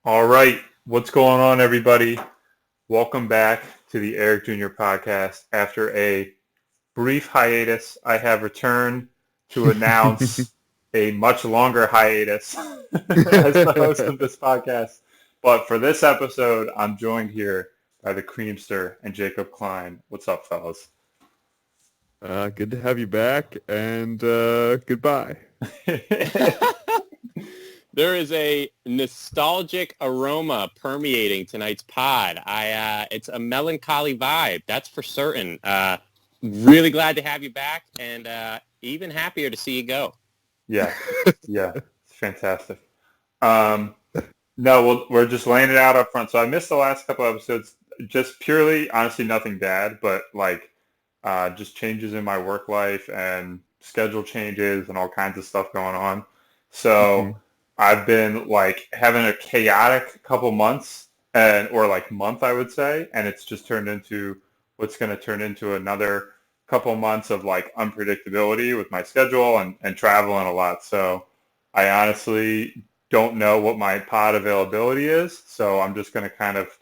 All right, what's going on, everybody? Welcome back to the Eric Jr. podcast. After a brief hiatus, I have returned to announce a much longer hiatus as the host of this podcast. But for this episode, I'm joined here by the Creamster and Jacob Klein. What's up, fellas? Good to have you back, and goodbye. There is a nostalgic aroma permeating tonight's pod. It's a melancholy vibe, that's for certain. Really glad to have you back, and even happier to see you go. Yeah, it's fantastic. No, we're just laying it out up front. So I missed the last couple episodes, just purely, honestly, nothing bad, but just changes in my work life and schedule changes and all kinds of stuff going on. So I've been having a chaotic couple months or month, I would say, and it's just turned into what's going to turn into another couple months of unpredictability with my schedule and travel and a lot. So I honestly don't know what my pod availability is. So I'm just going to kind of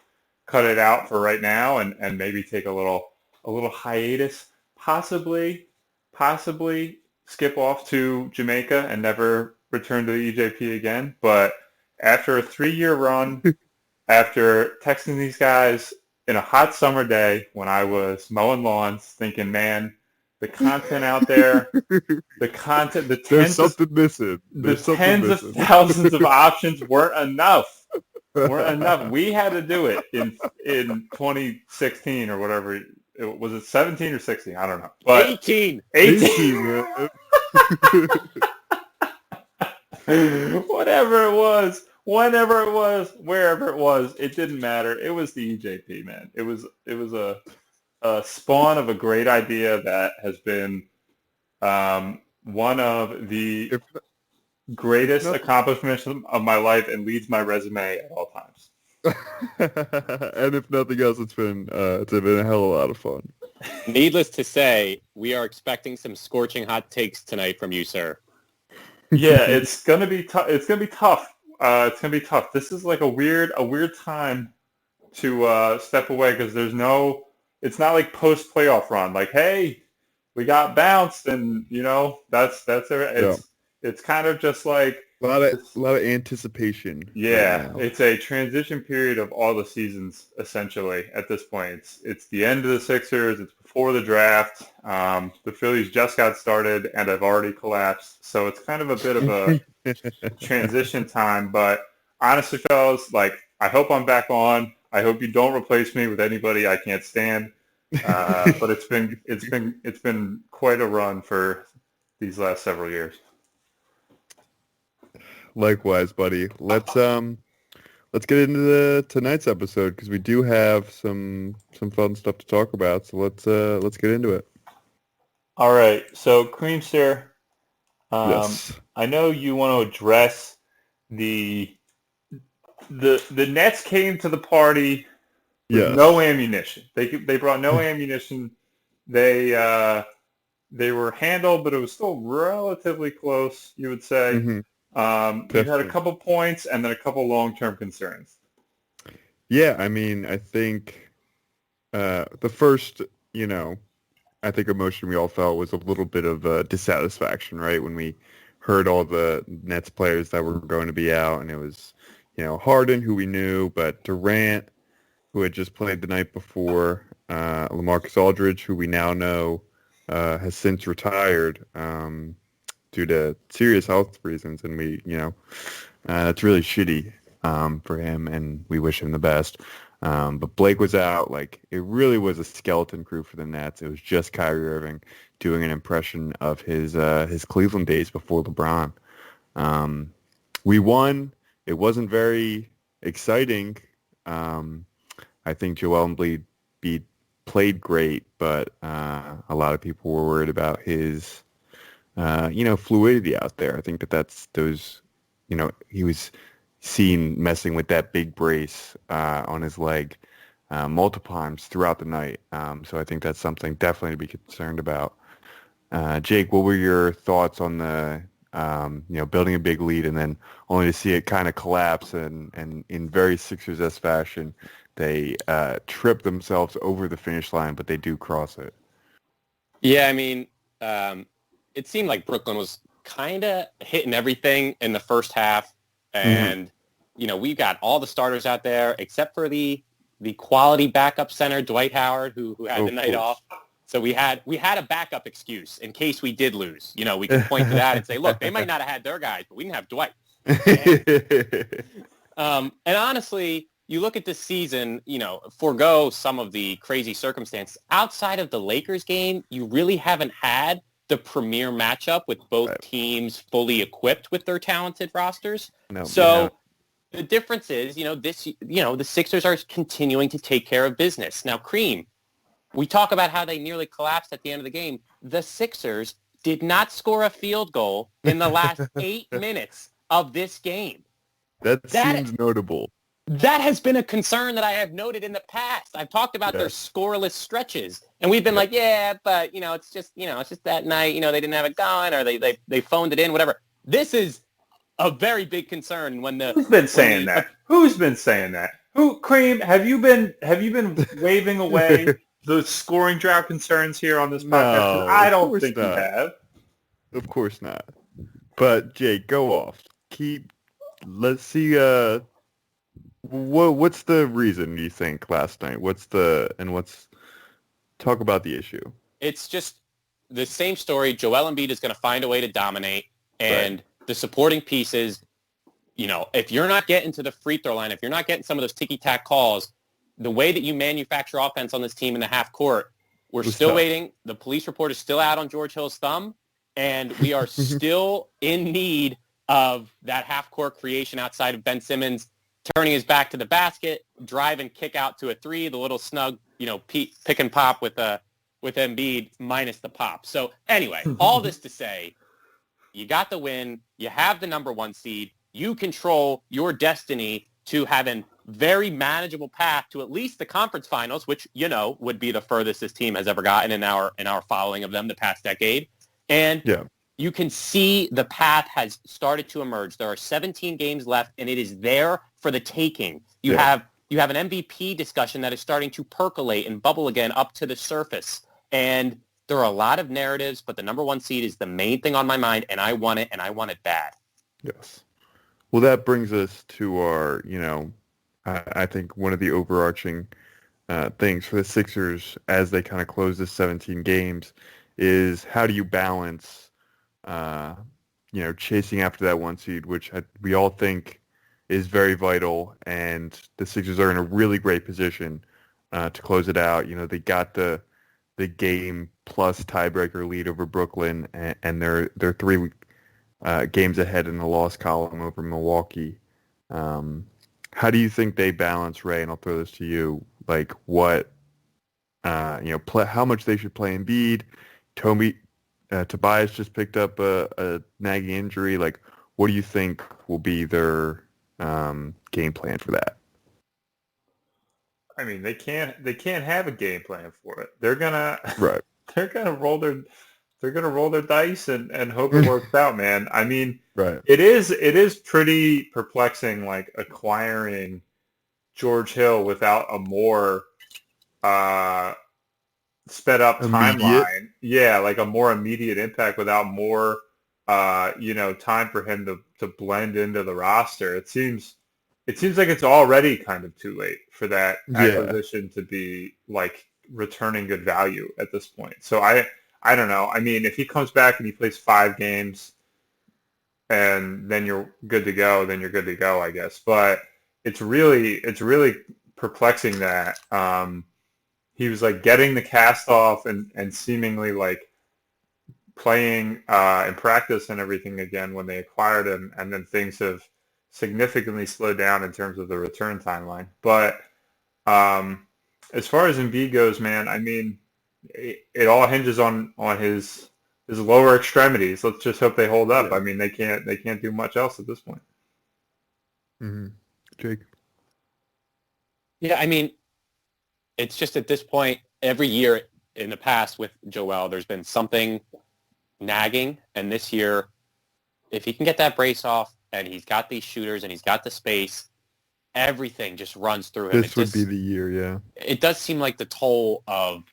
cut it out for right now and maybe take a little hiatus, possibly skip off to Jamaica and never return to the EJP again. But after a 3-year run, after texting these guys in a hot summer day when I was mowing lawns, thinking, man, the content out there, There's something missing. Tens of thousands of options weren't enough. We had to do it in 2016 or whatever. Was it 17 or 16? I don't know. But 18. 18. Whatever it was, whenever it was, wherever it was, it didn't matter. It was the EJP, man. It was a spawn of a great idea that has been one of the greatest accomplishments of my life and leads my resume at all times. And if nothing else, it's been a hell of a lot of fun. Needless to say, we are expecting some scorching hot takes tonight from you, sir. Yeah, it's gonna be tough. It's gonna be tough. This is a weird time to step away because it's not like post playoff run. Hey, we got bounced, and that's it. It's kind of just a lot of anticipation. Yeah, it's a transition period of all the seasons essentially at this point. It's the end of the Sixers. It's before the draft. The Phillies just got started and have already collapsed. So it's kind of a bit of a transition time. But honestly, fellas, I hope I'm back on. I hope you don't replace me with anybody I can't stand. But it's been quite a run for these last several years. Likewise, buddy. Let's get into tonight's episode because we do have some fun stuff to talk about. So let's get into it. All right. So Creamster, Yes. I know you want to address the Nets came to the party with no ammunition. They brought no ammunition. They were handled, but it was still relatively close, you would say. Mm-hmm. You had a couple points and then a couple long-term concerns. Yeah, I mean, I think the first, I think emotion we all felt was a little bit of dissatisfaction, right? When we heard all the Nets players that were going to be out, and it was, Harden, who we knew, but Durant, who had just played the night before, LaMarcus Aldridge, who we now know has since retired due to serious health reasons, and we, it's really shitty for him, and we wish him the best. But Blake was out. It really was a skeleton crew for the Nets. It was just Kyrie Irving doing an impression of his Cleveland days before LeBron. We won. It wasn't very exciting. I think Joel Embiid played great, but a lot of people were worried about his fluidity out there. I think that's those, he was seen messing with that big brace on his leg multiple times throughout the night. So I think that's something definitely to be concerned about. Jake, what were your thoughts on the building a big lead, and then only to see it kind of collapse, and in very Sixers-esque fashion, they trip themselves over the finish line, but they do cross it. Yeah, I mean, it seemed like Brooklyn was kind of hitting everything in the first half, and we've got all the starters out there except for the quality backup center Dwight Howard, who had the night off. So we had a backup excuse in case we did lose. We could point to that and say, look, they might not have had their guys, but we didn't have Dwight. And honestly, you look at this season, forego some of the crazy circumstances. Outside of the Lakers game, you really haven't had the premier matchup with both teams fully equipped with their talented rosters. The difference is, the Sixers are continuing to take care of business. Now, Cream, we talk about how they nearly collapsed at the end of the game. The Sixers did not score a field goal in the last 8 minutes of this game. That seems notable. That has been a concern that I have noted in the past. I've talked about their scoreless stretches, and we've been like, but it's just that night, they didn't have it going, or they phoned it in, whatever. This is a very big concern when Who's been saying that? Who's been saying that? Who, Cream? Have you been waving away the scoring drought concerns here on this podcast? No, I don't think you have. Of course not. But Jake, go off. Let's see. What's the reason you think last night? Talk about the issue. It's just the same story. Joel Embiid is going to find a way to dominate, and the supporting pieces, if you're not getting to the free throw line, if you're not getting some of those ticky-tack calls, the way that you manufacture offense on this team in the half court, we're still waiting. The police report is still out on George Hill's thumb, and we are still in need of that half court creation outside of Ben Simmons turning his back to the basket, drive and kick out to a three, the little snug, pick and pop with Embiid minus the pop. So anyway, all this to say, you got the win, you have the number one seed, you control your destiny to have a very manageable path to at least the conference finals, which, would be the furthest this team has ever gotten in our following of them the past decade. And you can see the path has started to emerge. There are 17 games left, and it is there for the taking. You have an MVP discussion that is starting to percolate and bubble again up to the surface. And there are a lot of narratives, but the number one seed is the main thing on my mind, and I want it, and I want it bad. Yes. Well, that brings us to our, I think one of the overarching things for the Sixers as they kind of close this 17 games is how do you balance, chasing after that one seed, which we all think is very vital, and the Sixers are in a really great position to close it out. They got the game plus tiebreaker lead over Brooklyn, and they're 3 games ahead in the loss column over Milwaukee. How do you think they balance, Ray? And I'll throw this to you. Like what, how much they should play Embiid. Tobias just picked up a nagging injury. Like, what do you think will be their game plan for that? I mean, they can't have a game plan for it. They're gonna they're gonna roll their dice and hope it works out, man. I mean, it is pretty perplexing, like acquiring George Hill without a more sped up timeline. Yeah, like a more immediate impact without more time for him to blend into the roster. It seems like it's already kind of too late for that acquisition to be like returning good value at this point. So I don't know. I mean, if he comes back and he plays 5 games and then you're good to go, then you're good to go, I guess. But it's really perplexing that he was like getting the cast off and seemingly like playing in practice and everything again when they acquired him, and then things have significantly slowed down in terms of the return timeline. But as far as Embiid goes, man, I mean, it all hinges on his lower extremities. Let's just hope they hold up. I mean, they can't do much else at this point. Mm-hmm. Jake? Yeah, I mean, it's just at this point, every year in the past with Joel, there's been something nagging, and this year if he can get that brace off and he's got these shooters and he's got the space, everything just runs through him. This would be the year, yeah. It does seem like the toll of,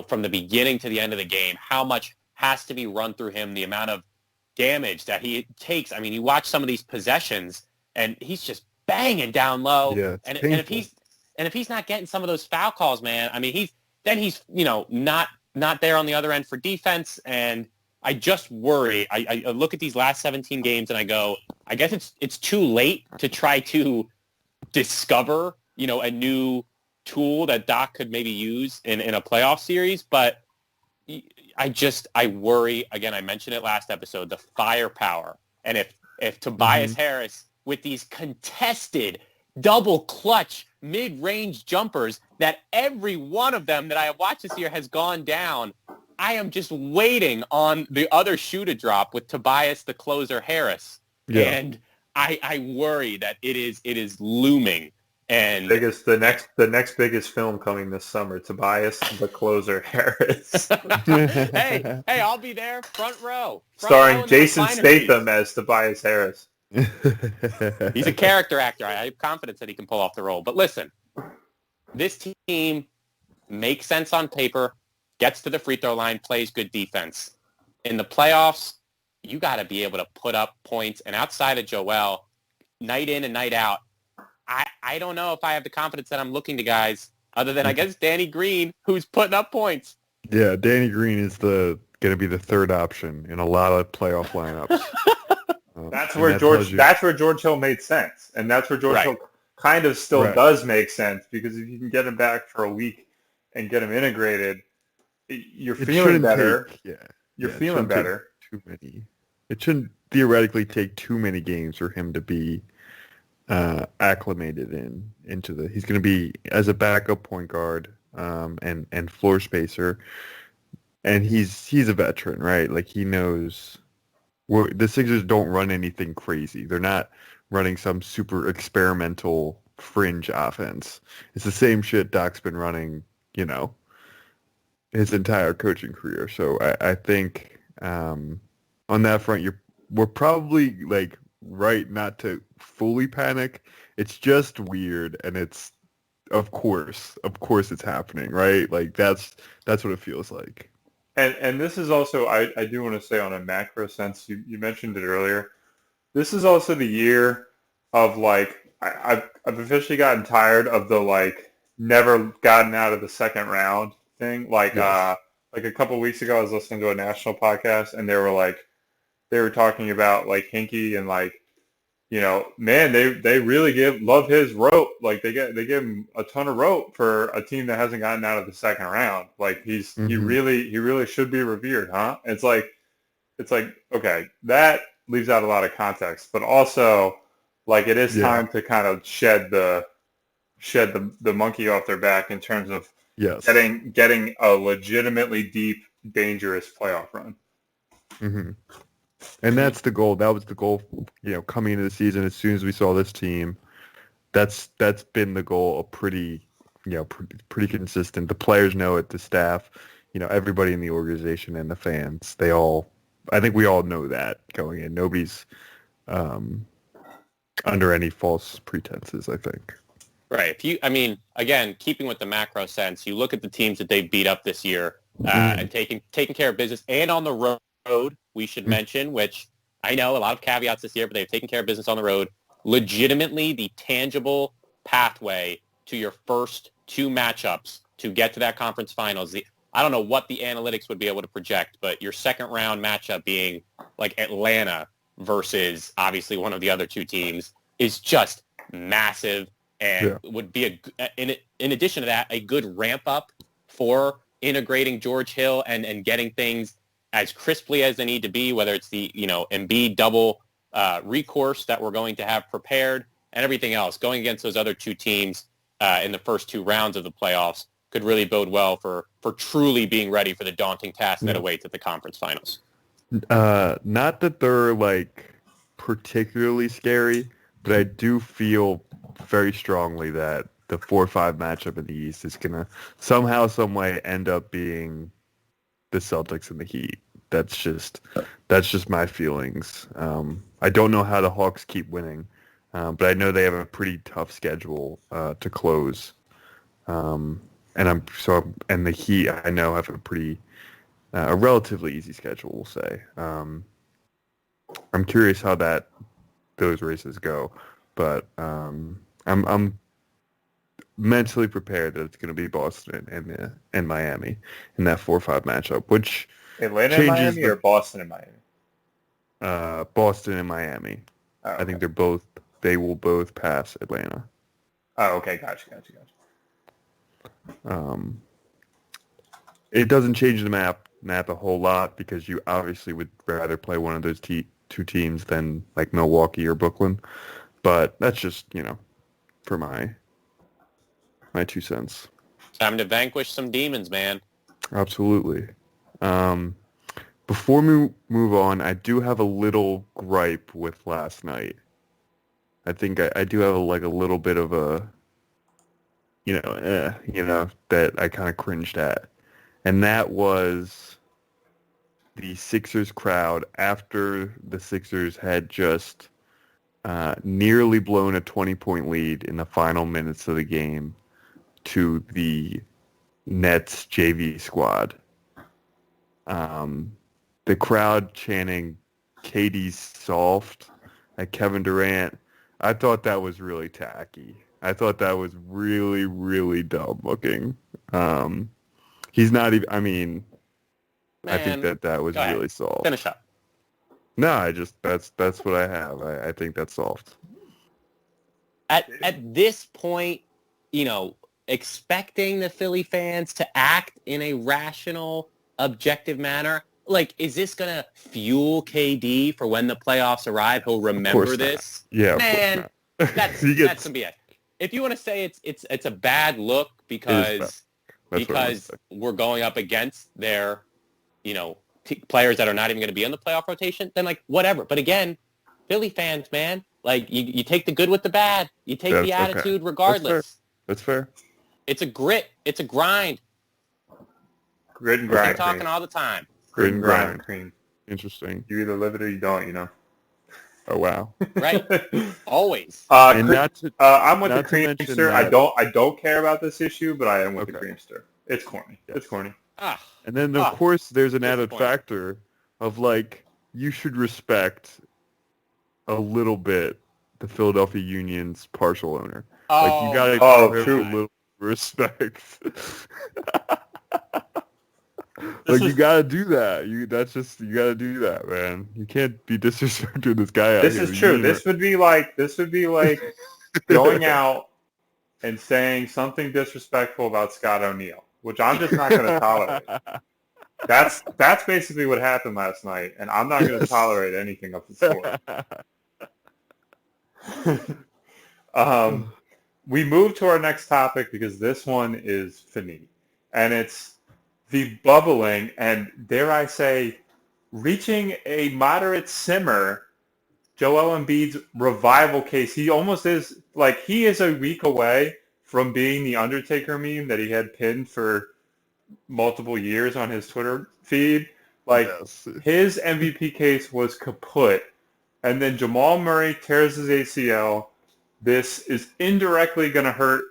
from the beginning to the end of the game, how much has to be run through him, the amount of damage that he takes. I mean, you watch some of these possessions and he's just banging down low. Yeah, and if he's not getting some of those foul calls, man, I mean, he's not there on the other end for defense. And I just worry. I look at these last 17 games and I go, I guess it's too late to try to discover, a new tool that Doc could maybe use in a playoff series. But I worry, again, I mentioned it last episode, the firepower. And if Tobias Harris with these contested double clutch mid-range jumpers that every one of them that I have watched this year has gone down, I am just waiting on the other shoe to drop with Tobias the closer Harris. Yeah. And I worry that it is looming. And the next biggest film coming this summer, Tobias the closer Harris. hey, I'll be there, front row. Starring Jason Statham as Tobias Harris. He's a character actor. I have confidence that he can pull off the role. But listen, this team makes sense on paper, gets to the free throw line, plays good defense. In the playoffs, you got to be able to put up points. And outside of Joel, night in and night out, I don't know if I have the confidence that I'm looking to guys other than, I guess, Danny Green, who's putting up points. Yeah, Danny Green is going to be the third option in a lot of playoff lineups. That's where George Hill made sense, and that's where George Hill kind of still does make sense, because if you can get him back for a week and get him integrated, you're feeling better. You're feeling better. Too many. It shouldn't theoretically take too many games for him to be acclimated into the. He's going to be as a backup point guard and floor spacer, and he's a veteran, right? Like, he knows. The Sixers don't run anything crazy. They're not running some super experimental fringe offense. It's the same shit Doc's been running, his entire coaching career. So I think on that front, we're probably like right not to fully panic. It's just weird, and it's of course it's happening, right? Like that's what it feels like. And this is also, I do want to say, on a macro sense, you mentioned it earlier, this is also the year of, like, I've officially gotten tired of the, like, never gotten out of the second round thing. Like, like a couple of weeks ago, I was listening to a national podcast, and they were talking about, like, Hinkie and, like, man, they really love his rope. Like, they give him a ton of rope for a team that hasn't gotten out of the second round. Like, he really should be revered, huh? It's like okay, that leaves out a lot of context, but also, like, it is time to kind of shed the monkey off their back in terms of getting a legitimately deep, dangerous playoff run. Mm-hmm. And that's the goal. That was the goal, coming into the season. As soon as we saw this team, that's been the goal. Pretty consistent. The players know it. The staff, everybody in the organization and the fans. I think we all know that going in. Nobody's under any false pretenses, I think. Right. Again, keeping with the macro sense, you look at the teams that they beat up this year and taking care of business, and on the road, we should mention, which I know a lot of caveats this year, but they've taken care of business on the road. Legitimately, the tangible pathway to your first two matchups to get to that conference finals. I don't know what the analytics would be able to project, but your second round matchup being like Atlanta versus obviously one of the other two teams is just massive, and would be in addition to that, a good ramp up for integrating George Hill and getting things as crisply as they need to be, whether it's the, Embiid double recourse that we're going to have prepared and everything else. Going against those other two teams in the first two rounds of the playoffs could really bode well for truly being ready for the daunting task that awaits at the conference finals. Not that they're, like, particularly scary, but I do feel very strongly that the 4-5 matchup in the East is going to somehow, some way end up being the Celtics and the Heat. that's just my feelings. I don't know how the Hawks keep winning, but I know they have a pretty tough schedule to close. And the Heat I know have a relatively easy schedule, we'll say. I'm curious how those races go, but I'm mentally prepared that it's going to be Boston and Miami in that 4-5 matchup, which Atlanta and Miami or Boston and Miami? Boston and Miami. Oh, okay. I think they will both pass Atlanta. Oh, okay, gotcha. It doesn't change the map a whole lot because you obviously would rather play one of those two teams than like Milwaukee or Brooklyn, but that's just for my 2 cents. Time to vanquish some demons, man. Absolutely. Before we move on, I do have a little gripe with last night. I think I do have a little bit of a that I kind of cringed at. And that was the Sixers crowd after the Sixers had just nearly blown a 20-point lead in the final minutes of the game to the Nets JV squad. The crowd chanting "KD's soft" at Kevin Durant. I thought that was really tacky. I thought that was really, really dumb looking. He's not even. I mean, Man, I think that was really soft. Finish up. No, that's what I have. I think that's soft. At this point, expecting the Philly fans to act in a rational, objective manner. Like, is this gonna fuel KD for when the playoffs arrive? He'll remember this. Yeah, man, that's some BS. If you want to say it's a bad look because we're going up against their, players that are not even going to be in the playoff rotation, then whatever. But again, Philly fans, man, you take the good with the bad. You take the attitude regardless. That's fair. It's a grit. It's a grind. Grit and grind. I'm talking all the time. Grit and grind. Cream. Interesting. You either live it or you don't, Oh wow! Right, always. I'm with the creamster. I don't care about this issue, but I am with the creamster. It's corny. Yes. It's corny. And then of course there's an added factor of you should respect a little bit the Philadelphia Union's partial owner. You gotta give him a little respect. You gotta do that. You gotta do that, man. You can't be disrespecting this guy out here. This is true. This would be like going out and saying something disrespectful about Scott O'Neal, which I'm just not going to tolerate. That's basically what happened last night, and I'm not going to tolerate anything of the sort. We move to our next topic because this one is finite, and it's the bubbling and, dare I say, reaching a moderate simmer, Joel Embiid's revival case. He almost is, he is a week away from being the Undertaker meme that he had pinned for multiple years on his Twitter feed. His MVP case was kaput. And then Jamal Murray tears his ACL. This is indirectly going to hurt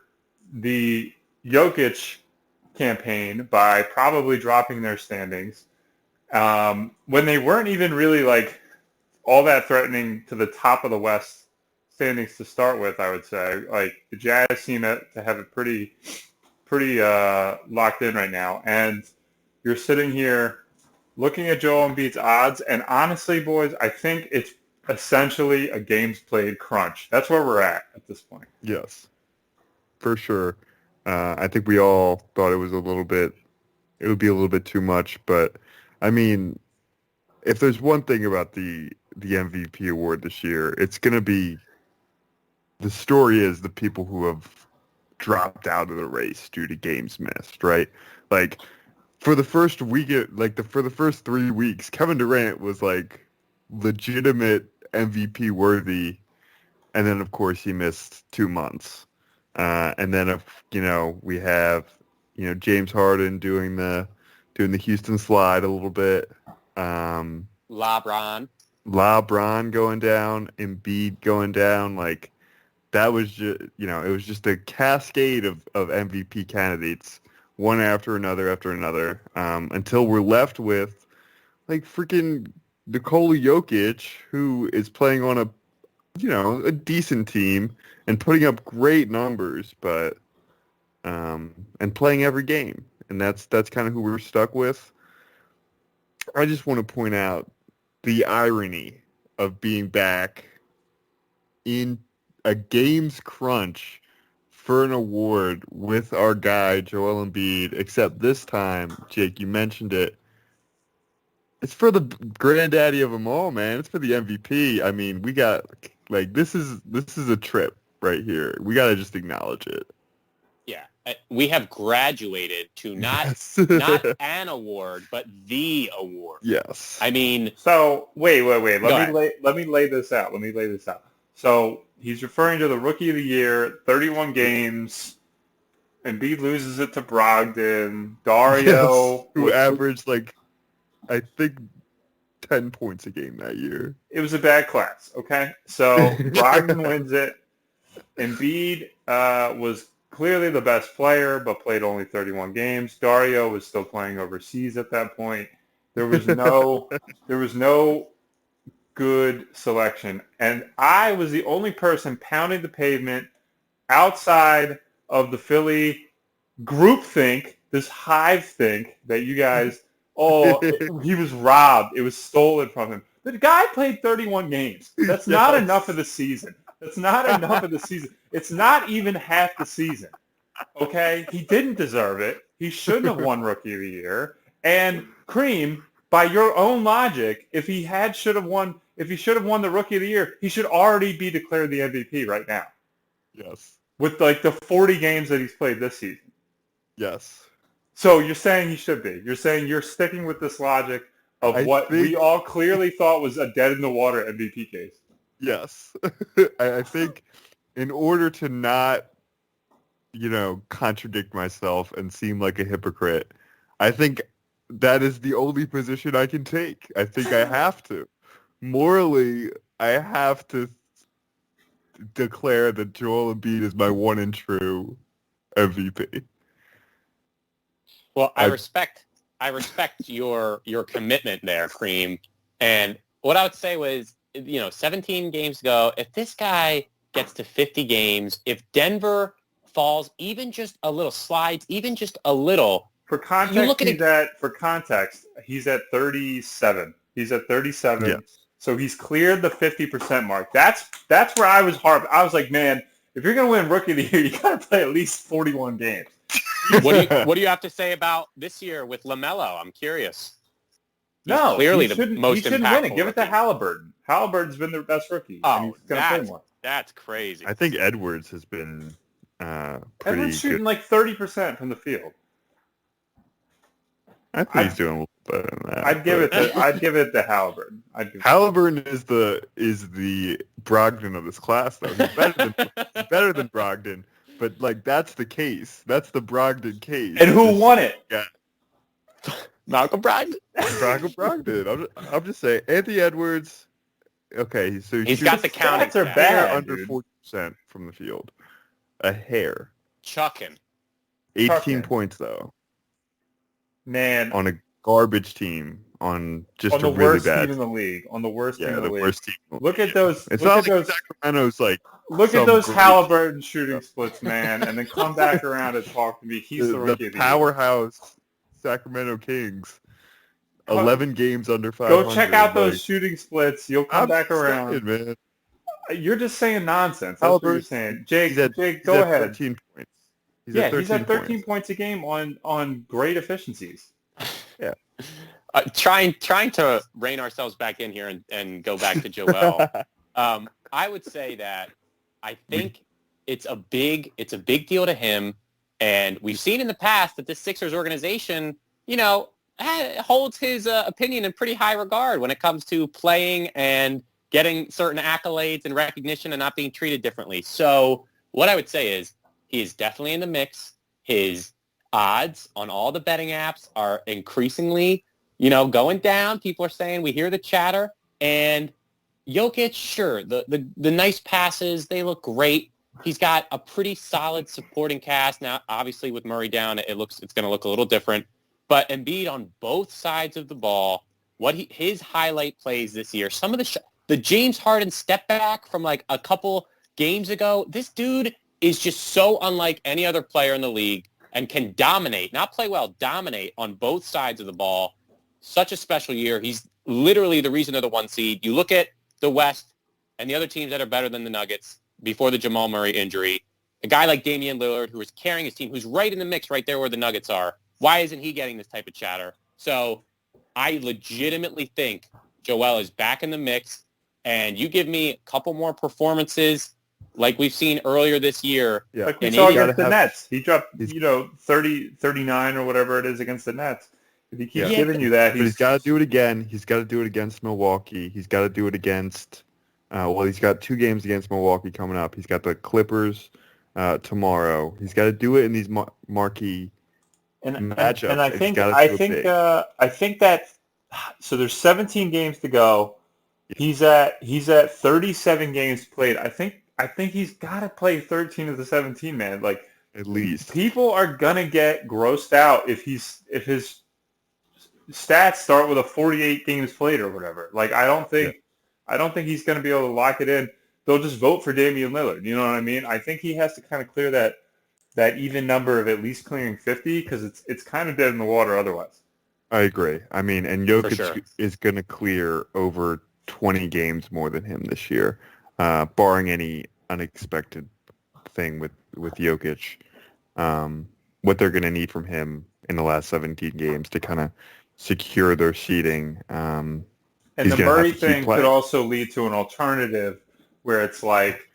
the Jokic campaign by probably dropping their standings when they weren't even really all that threatening to the top of the West standings to start with. I would say the Jazz seem to have it pretty locked in right now, and you're sitting here looking at Joel Embiid's odds, and honestly, boys, I think it's essentially a games played crunch. That's where we're at this point. Yes, for sure. I think we all thought it would be a little bit too much, but I mean, if there's one thing about the MVP award this year, it's going to be, the story is the people who have dropped out of the race due to games missed, right? For the first week, for the first 3 weeks, Kevin Durant was legitimate MVP worthy, and then of course he missed 2 months. And then we have James Harden doing the Houston slide a little bit, LeBron going down, Embiid going down, like that was just, it was just a cascade of MVP candidates, one after another, until we're left with like freaking Nikola Jokic, who is playing on a decent team and putting up great numbers, but and playing every game, and that's kind of who we're stuck with. I just want to point out the irony of being back in a game's crunch for an award with our guy Joel Embiid, except this time, Jake, you mentioned it. It's for the granddaddy of them all, man. It's for the MVP. I mean, we got this is a trip right here. We got to just acknowledge it. Yeah, we have graduated to not an award, but the award. Yes. I mean, so wait. Let me lay this out. So he's referring to the Rookie of the Year, 31 games. Embiid loses it to Brogdon. Dario, who averaged I think 10 points a game that year. It was a bad class. Okay, so Brogdon wins it. Embiid was clearly the best player, but played only 31 games. Dario was still playing overseas at that point. There was no good selection, and I was the only person pounding the pavement outside of the Philly groupthink, this hive think that you guys. He was robbed. It was stolen from him. The guy played 31 games. That's not enough of the season. It's not even half the season. Okay? He didn't deserve it. He shouldn't have won Rookie of the Year. And Cream, by your own logic, if he should have won the Rookie of the Year, he should already be declared the MVP right now. Yes. With the 40 games that he's played this season. Yes. So you're saying he should be. You're saying you're sticking with this logic of we all clearly thought was a dead-in-the-water MVP case. Yes. I think in order to not, contradict myself and seem like a hypocrite, I think that is the only position I can take. I think I have to. Morally, I have to declare that Joel Embiid is my one and true MVP. Well, I respect your commitment there, Cream. And what I would say was, 17 games ago, if this guy gets to 50 games, if Denver falls even just a little, slides even just a little. For context, he's at 37. He's at 37. Yeah. So he's cleared the 50% mark. That's where I was hard. I was like, man, if you're going to win Rookie of the Year, you got to play at least 41 games. What do you have to say about this year with LaMelo? I'm curious. No, clearly the most he shouldn't win it. Give it to Halliburton. Halliburton's been their best rookie. Oh, that's crazy. I think Edwards has been pretty Edwards shooting good. like 30% from the field. I think he's doing a little better than that. I'd give it to Halliburton. Halliburton is the Brogdon of this class, though. He's better than Brogdon. But that's the case. That's the Brogdon case. And who won it? Yeah. Malcolm Brogdon. Malcolm Brogdon. I'm just saying. Anthony Edwards. Okay, so he's got the counting. Stats are bad. Under 40% from the field. A hair. Chucking. 18 points though. Man. On a garbage team. On just on the a really worst bad team in the league. On the worst team in the league. Worst team. Look at those. It's not like Sacramento's like. Look at those Halliburton shooting splits, man, and then come back around and talk to me. He's the rookie of the powerhouse Sacramento Kings. 11 games under 500. Go check out those shooting splits. You'll come back around. Saying, man. You're just saying nonsense. That's what you're saying. Jake, go ahead. 13 points. He's at 13 points a game on great efficiencies. Yeah. Trying to rein ourselves back in here and go back to Joel. I would say that I think it's a big deal to him, and we've seen in the past that this Sixers organization, holds his opinion in pretty high regard when it comes to playing and getting certain accolades and recognition and not being treated differently. So what I would say is he is definitely in the mix. His odds on all the betting apps are increasingly going down. People are saying we hear the chatter. And Jokic, sure, the nice passes, they look great. He's got a pretty solid supporting cast. Now, obviously, with Murray down, it's going to look a little different. But Embiid on both sides of the ball, his highlight plays this year, some of the James Harden step back from like a couple games ago, this dude is just so unlike any other player in the league and can dominate, not play well, dominate on both sides of the ball. Such a special year. He's literally the reason they're the 1 seed. You look at the West and the other teams that are better than the Nuggets before the Jamal Murray injury, a guy like Damian Lillard who is carrying his team, who's right in the mix right there where the Nuggets are. Why isn't he getting this type of chatter? So I legitimately think Joel is back in the mix, and you give me a couple more performances like we've seen earlier this year. Yeah. Like we saw against the Nets. He dropped, 30, 39 or whatever it is against the Nets. If he keeps giving you that, he's got to do it again. He's got to do it against Milwaukee. He's got to do it against he's got 2 games against Milwaukee coming up. He's got the Clippers tomorrow. He's got to do it in these marquee matchups. And I think that so there's 17 games to go. He's at 37 games played. I think he's got to play 13 of the 17, man. Like at least people are gonna get grossed out if his stats start with a 48 games played or whatever. Like I don't think he's going to be able to lock it in. They'll just vote for Damian Lillard. You know what I mean? I think he has to kind of clear that even number of at least clearing 50 because it's kind of dead in the water otherwise. I agree. I mean, and Jokic is going to clear over 20 games more than him this year, barring any unexpected thing with Jokic. What they're going to need from him in the last 17 games to kind of secure their seeding. And the Murray thing could also lead to an alternative where it's like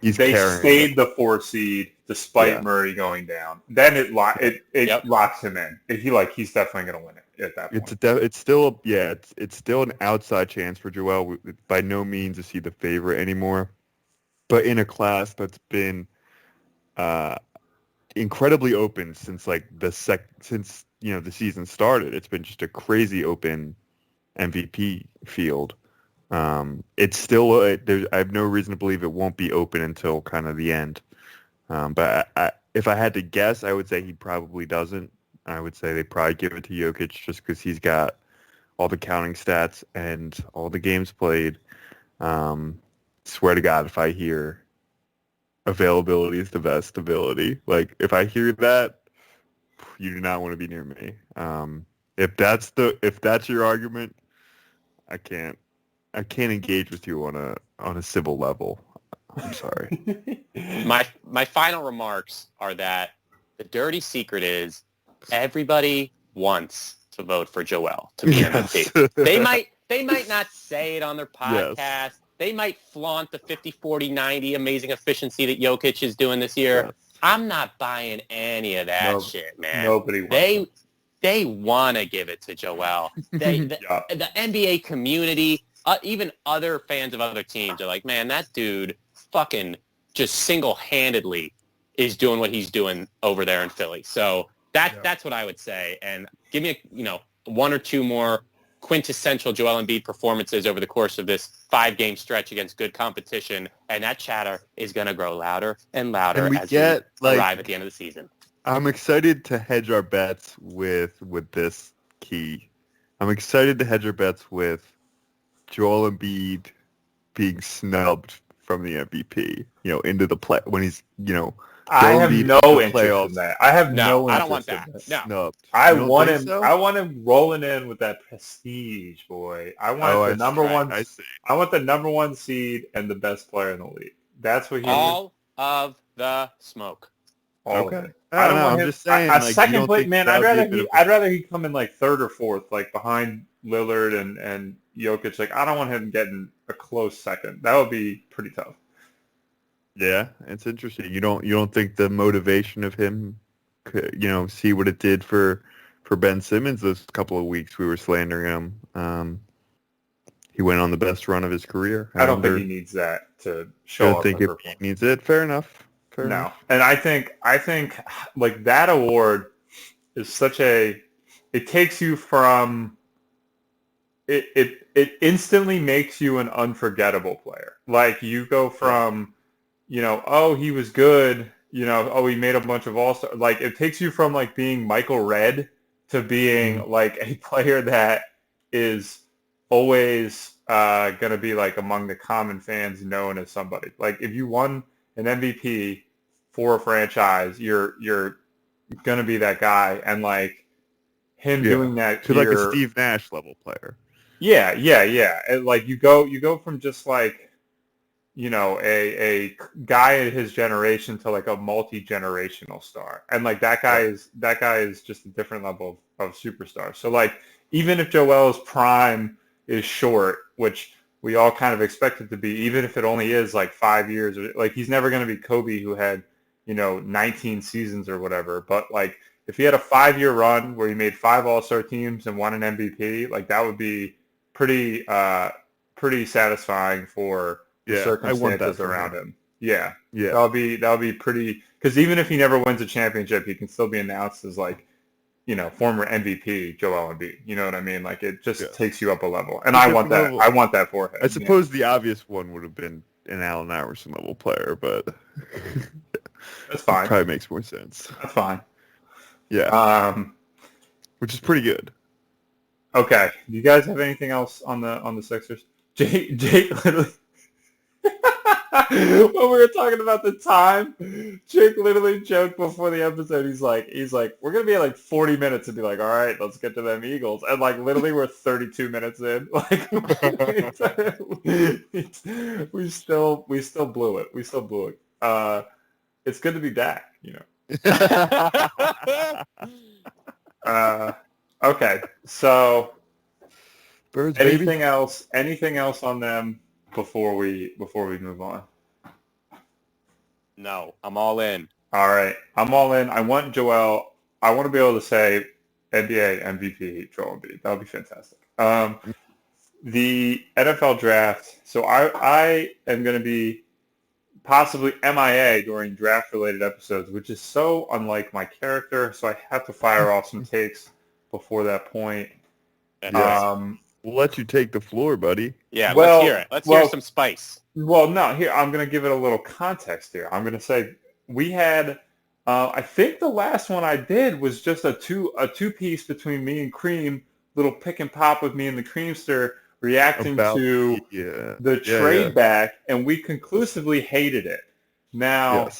they stayed the 4 seed despite Murray going down. Then it locks him in. He's definitely going to win it at that point. It's still an outside chance for Joel. By no means is he the favorite anymore, but in a class that's been incredibly open since the season started. It's been just a crazy open MVP field. It's still I have no reason to believe it won't be open until kind of the end. But if I had to guess, I would say he probably doesn't. I would say they probably give it to Jokic just because he's got all the counting stats and all the games played. Swear to God, if I hear availability is the best ability, like if I hear that, you do not want to be near me. If that's your argument, I can't engage with you on a civil level. I'm sorry. My final remarks are that the dirty secret is everybody wants to vote for Joel to be MVP. They might not say it on their podcast. Yes. They might flaunt the 50, 40, 90 amazing efficiency that Jokic is doing this year. Yes. I'm not buying any of that shit, man. Nobody wants They want to give it to Joel. The NBA community, even other fans of other teams are like, man, that dude fucking just single-handedly is doing what he's doing over there in Philly. So that's what I would say. And give me 1 or 2 more quintessential Joel Embiid performances over the course of this 5-game stretch against good competition, and that chatter is going to grow louder and louder as we arrive at the end of the season. I'm excited to hedge our bets with this key. I'm excited to hedge our bets with Joel Embiid being snubbed from the MVP, into the play when he's, I have no interest in that. I have no interest. I don't want that. No. Snubbed. I want him. So? I want him rolling in with that prestige, boy. I want the number one. I want the number 1 seed and the best player in the league. That's what he. All of the smoke. Okay. I don't want him. I'm just saying. A second place, man. I'd rather he come in like 3rd or 4th, like behind Lillard and Jokic. Like I don't want him getting a close second. That would be pretty tough. Yeah, it's interesting. You don't think the motivation of him, see what it did for Ben Simmons those couple of weeks we were slandering him. He went on the best run of his career. I don't think he needs that to show up. I don't think he needs it. Fair enough. No, and I think like that award is it takes you from it instantly makes you an unforgettable player. Like you go from, oh, he was good, oh, he made a bunch of all-star. Like it takes you from like being Michael Redd to being like a player that is always going to be like among the common fans known as somebody. Like if you won an MVP for a franchise, you're going to be that guy. And like him doing that to here, like a Steve Nash level player. Yeah. And like you go from just like, a guy in his generation to like a multi-generational star. And like that guy is just a different level of superstar. So like even if Joel's prime is short, which we all kind of expect it to be, even if it only is like 5 years, or like he's never going to be Kobe who had, 19 seasons or whatever. But like if he had a 5-year run where he made 5 All-Star teams and won an MVP, like that would be pretty satisfying for the circumstances around him. Yeah. That'll be pretty, because even if he never wins a championship, he can still be announced as like, former MVP Joel Embiid. You know what I mean? Like it just takes you up a level, and I want that. I want that for him. I suppose the obvious one would have been an Allen Iverson level player, but that's fine. Probably makes more sense. That's fine. Yeah. Which is pretty good. Okay. Do you guys have anything else on the Sixers? Jake literally. When we were talking about the time, Jake literally joked before the episode. He's like, we're gonna be at like 40 minutes and be like, all right, let's get to them Eagles. And like literally we're 32 minutes in. Like we still blew it. We still blew it. It's good to be back, Okay. So Birds, anything else on them before we move on? No, I'm all in. All right, I'm all in. I want Joel. I want to be able to say NBA MVP Joel Embiid. That would be fantastic. The NFL draft. So I am going to be possibly MIA during draft-related episodes, which is so unlike my character. So I have to fire off some takes before that point. We'll let you take the floor, buddy. Yeah, let's hear it. Let's hear some spice. Well, no, here, I'm going to give it a little context here. I'm going to say we had, I think the last one I did was just a two-piece between me and Cream, little pick and pop with me and the Creamster reacting to the trade back, and we conclusively hated it. Now,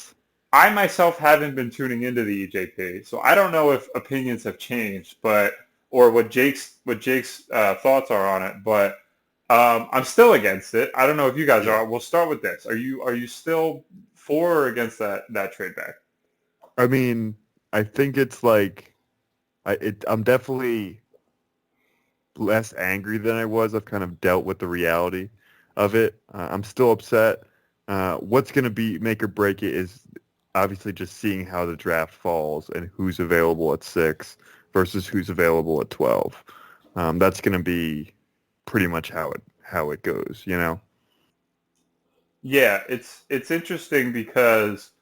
I myself haven't been tuning into the EJP, so I don't know if opinions have changed, or what Jake's thoughts are on it, but I'm still against it. I don't know if you guys are. We'll start with this. Are you still for or against that trade back? I mean, I think it's like I'm definitely less angry than I was. I've kind of dealt with the reality of it. I'm still upset. What's going to be make or break it is obviously just seeing how the draft falls and who's available at 6 versus who's available at 12. That's going to be pretty much how it goes, Yeah, it's interesting because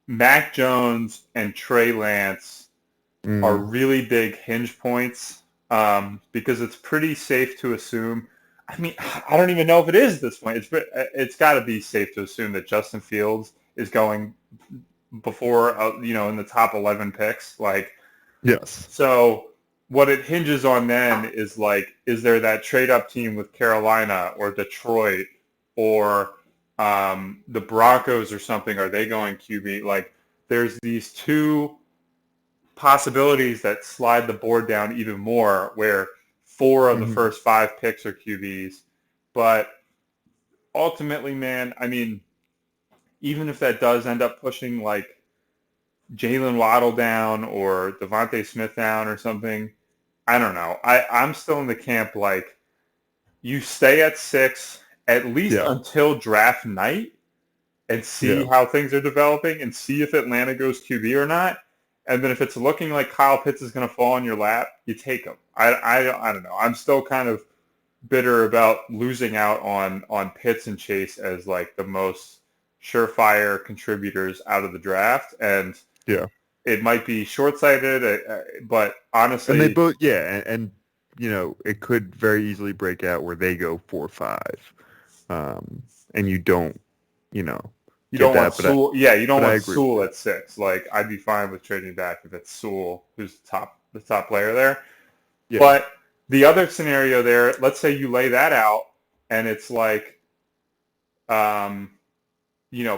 Mac Jones and Trey Lance are really big hinge points because it's pretty safe to assume. I mean, I don't even know if it is at this point. It's got to be safe to assume that Justin Fields is going before in the top 11 picks. Like, yes. So what it hinges on then is like, is there that trade up team with Carolina or Detroit or the Broncos or something? Are they going QB? Like, there's these two possibilities that slide the board down even more, where 4 of the first 5 picks are QBs. But ultimately, man, I mean, even if that does end up pushing like Jalen Waddle down or Devontae Smith down or something, I don't know. I'm still in the camp like you stay at 6 at least until draft night and see how things are developing and see if Atlanta goes QB or not. And then if it's looking like Kyle Pitts is going to fall in your lap, you take him. I don't know. I'm still kind of bitter about losing out on Pitts and Chase as like the most surefire contributors out of the draft. And it might be short-sighted, but honestly... And they both, and it could very easily break out where they go 4-5, and you don't, You get don't want that. Sewell. Yeah, you don't but I want agree Sewell with at 6. Like, I'd be fine with trading back if it's Sewell who's the top player there. that. Yeah, But the other scenario there, let's say you lay that out, and it's like,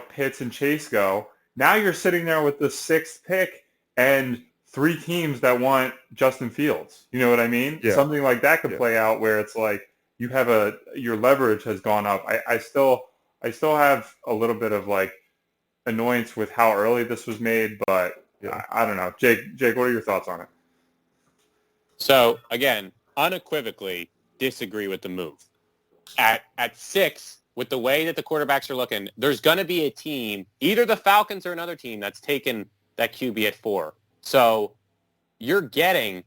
Pitts and Chase go. Now you're sitting there with the 6th pick and 3 teams that want Justin Fields. You know what I mean? yeah, Something like that could yeah. play out where it's like you have your leverage has gone up. I still have a little bit of like annoyance with how early this was made, but Yeah. I don't know. Jake, what are your thoughts on it? So again, unequivocally disagree with the move. At 6, with the way that the quarterbacks are looking, there's going to be a team, either the Falcons or another team, that's taken that QB at 4. So you're getting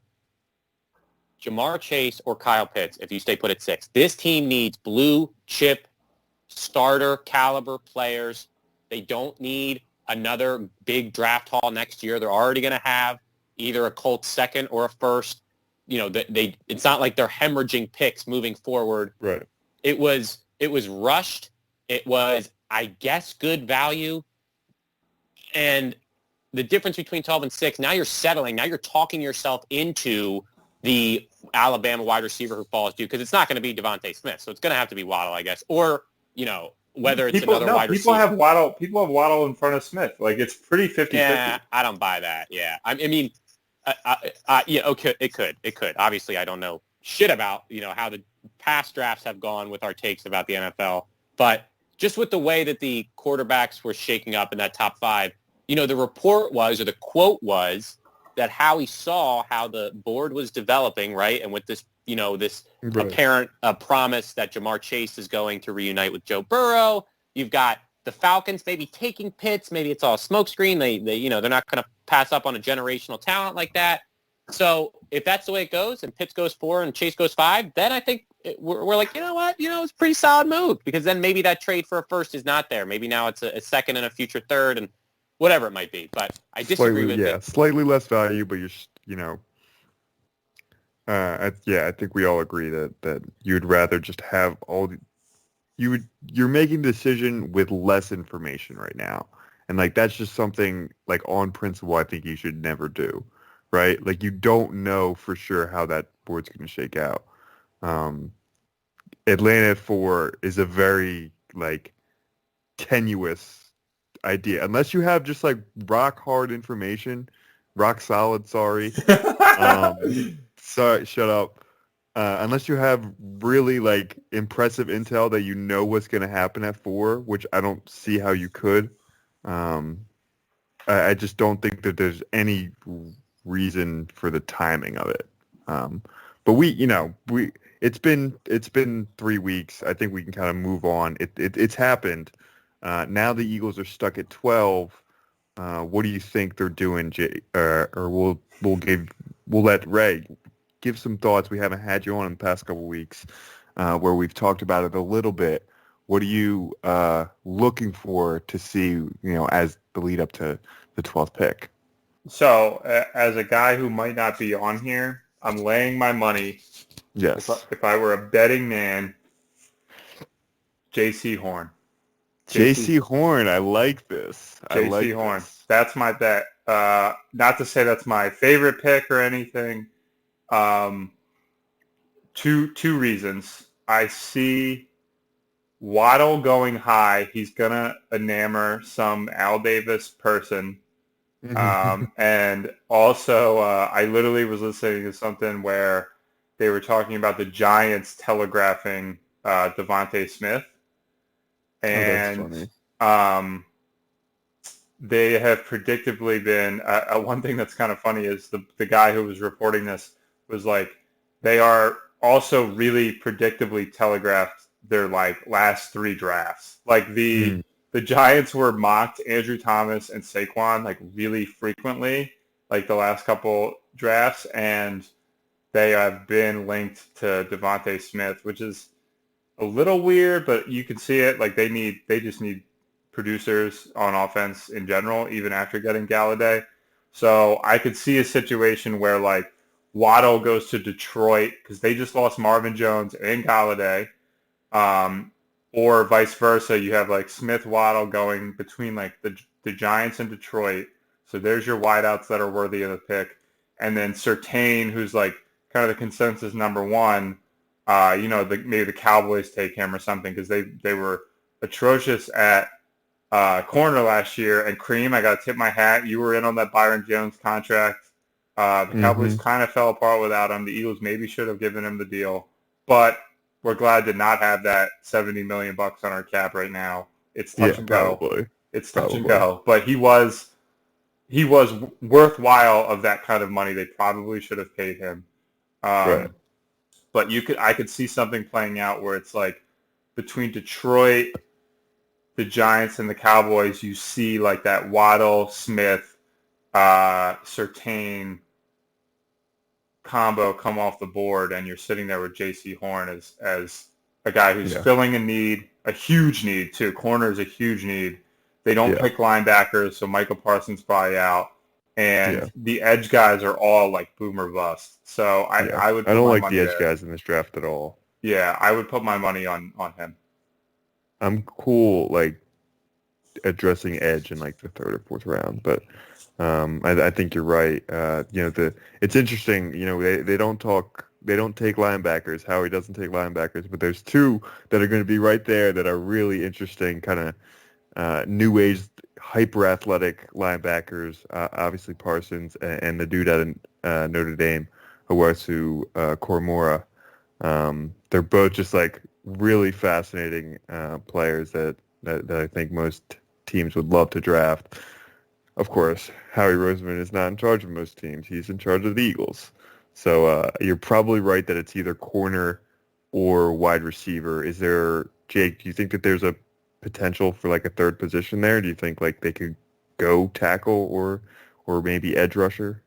Jamar Chase or Kyle Pitts if you stay put at 6. This team needs blue chip starter caliber players. They don't need another big draft haul next year. They're already going to have either a Colts 2nd or a 1st. It's not like they're hemorrhaging picks moving forward. Right. It was rushed. It was, I guess, good value. And the difference between 12 and 6, now you're settling. Now you're talking yourself into the Alabama wide receiver who falls due, because it's not going to be Devontae Smith. So it's going to have to be Waddle, I guess. Or, whether it's another wide receiver. People have Waddle in front of Smith. Like, it's pretty 50-50. Yeah, I don't buy that. Yeah. I mean, yeah, okay, it could. Obviously, I don't know shit about, how the past drafts have gone with our takes about the NFL. But just with the way that the quarterbacks were shaking up in that top 5, the report was, or the quote was, that Howie saw how the board was developing, right? And with this, this Right. apparent promise that Jamar Chase is going to reunite with Joe Burrow. You've got the Falcons maybe taking Pitts. Maybe it's all a smokescreen. They're not going to pass up on a generational talent like that. So if that's the way it goes, and Pitts goes 4 and Chase goes 5, then I think we're like, you know what? It's a pretty solid move, because then maybe that trade for a 1st is not there. Maybe now it's a 2nd and a future 3rd and whatever it might be. But I disagree with it. Slightly less value, but I think we all agree that you'd rather just have you're making a decision with less information right now. And like, that's just something like on principle, I think you should never do, right? Like, you don't know for sure how that board's going to shake out. Atlanta at 4 is a very like tenuous idea, unless you have just like rock hard information, rock solid. Sorry. Sorry, shut up. Unless you have really like impressive intel that what's going to happen at 4, which I don't see how you could. I just don't think that there's any reason for the timing of it. But it's been 3 weeks. I think we can kind of move on. It's happened. Now the Eagles are stuck at 12. What do you think they're doing, Jay? Or we'll let Ray give some thoughts. We haven't had you on in the past couple of weeks, where we've talked about it a little bit. What are you looking for to see, as the lead up to the 12th pick? So, as a guy who might not be on here, I'm laying my money. Yes. If I were a betting man, J.C. Horn. J.C. Horn, I like this. J.C. Horn. That's my bet. Not to say that's my favorite pick or anything. Two reasons. I see Waddle going high. He's gonna enamor some Al Davis person. And also, I literally was listening to something where they were talking about the Giants telegraphing Devontae Smith. And they have predictably been one thing that's kind of funny is the guy who was reporting this was like, they are also really predictably telegraphed their like last 3 drafts. Like the Giants were mocked Andrew Thomas and Saquon like really frequently, like the last couple drafts, and they have been linked to Devontae Smith, which is a little weird, but you can see it. Like they just need producers on offense in general, even after getting Galladay. So I could see a situation where like Waddle goes to Detroit because they just lost Marvin Jones and Galladay. Or vice versa, you have like Smith Waddle going between like the Giants and Detroit. So there's your wideouts that are worthy of the pick. And then Surtain, who's like kind of the consensus number one. Maybe the Cowboys take him or something because they were atrocious at corner last year. And Cream, I got to tip my hat. You were in on that Byron Jones contract. The Cowboys kind of fell apart without him. The Eagles maybe should have given him the deal, but we're glad to not have that $70 million on our cap right now. It's touch and go. Probably. It's touch and go. But he was worthwhile of that kind of money. They probably should have paid him. Right. But I could see something playing out where it's like between Detroit, the Giants, and the Cowboys, you see like that Waddle, Smith, Surtain combo come off the board, and you're sitting there with J.C. Horn as a guy who's filling a need, a huge need too. Corner is a huge need. They don't pick linebackers, so Michael Parsons probably out, and the edge guys are all like boomer bust. So I would. I don't like the edge guys in this draft at all. Yeah, I would put my money on him. I'm cool like addressing edge in like the third or fourth round, but I think you're right. It's interesting. They don't take linebackers. Howie doesn't take linebackers, but there's two that are going to be right there that are really interesting, kind of new age, hyper athletic linebackers. Obviously Parsons and the dude out of Notre Dame, Owusu Koromora. They're both just like really fascinating players that I think most teams would love to draft. Of course, Howie Roseman is not in charge of most teams. He's in charge of the Eagles. So you're probably right that it's either corner or wide receiver. Jake, do you think that there's a potential for like a third position there? Do you think like they could go tackle or maybe edge rusher?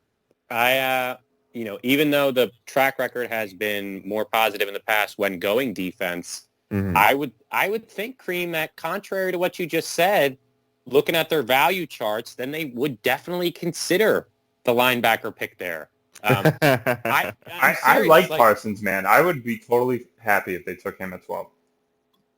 Even though the track record has been more positive in the past when going defense, I would think, Cream, that contrary to what you just said, looking at their value charts, then they would definitely consider the linebacker pick there. I like Parsons, man. I would be totally happy if they took him at 12.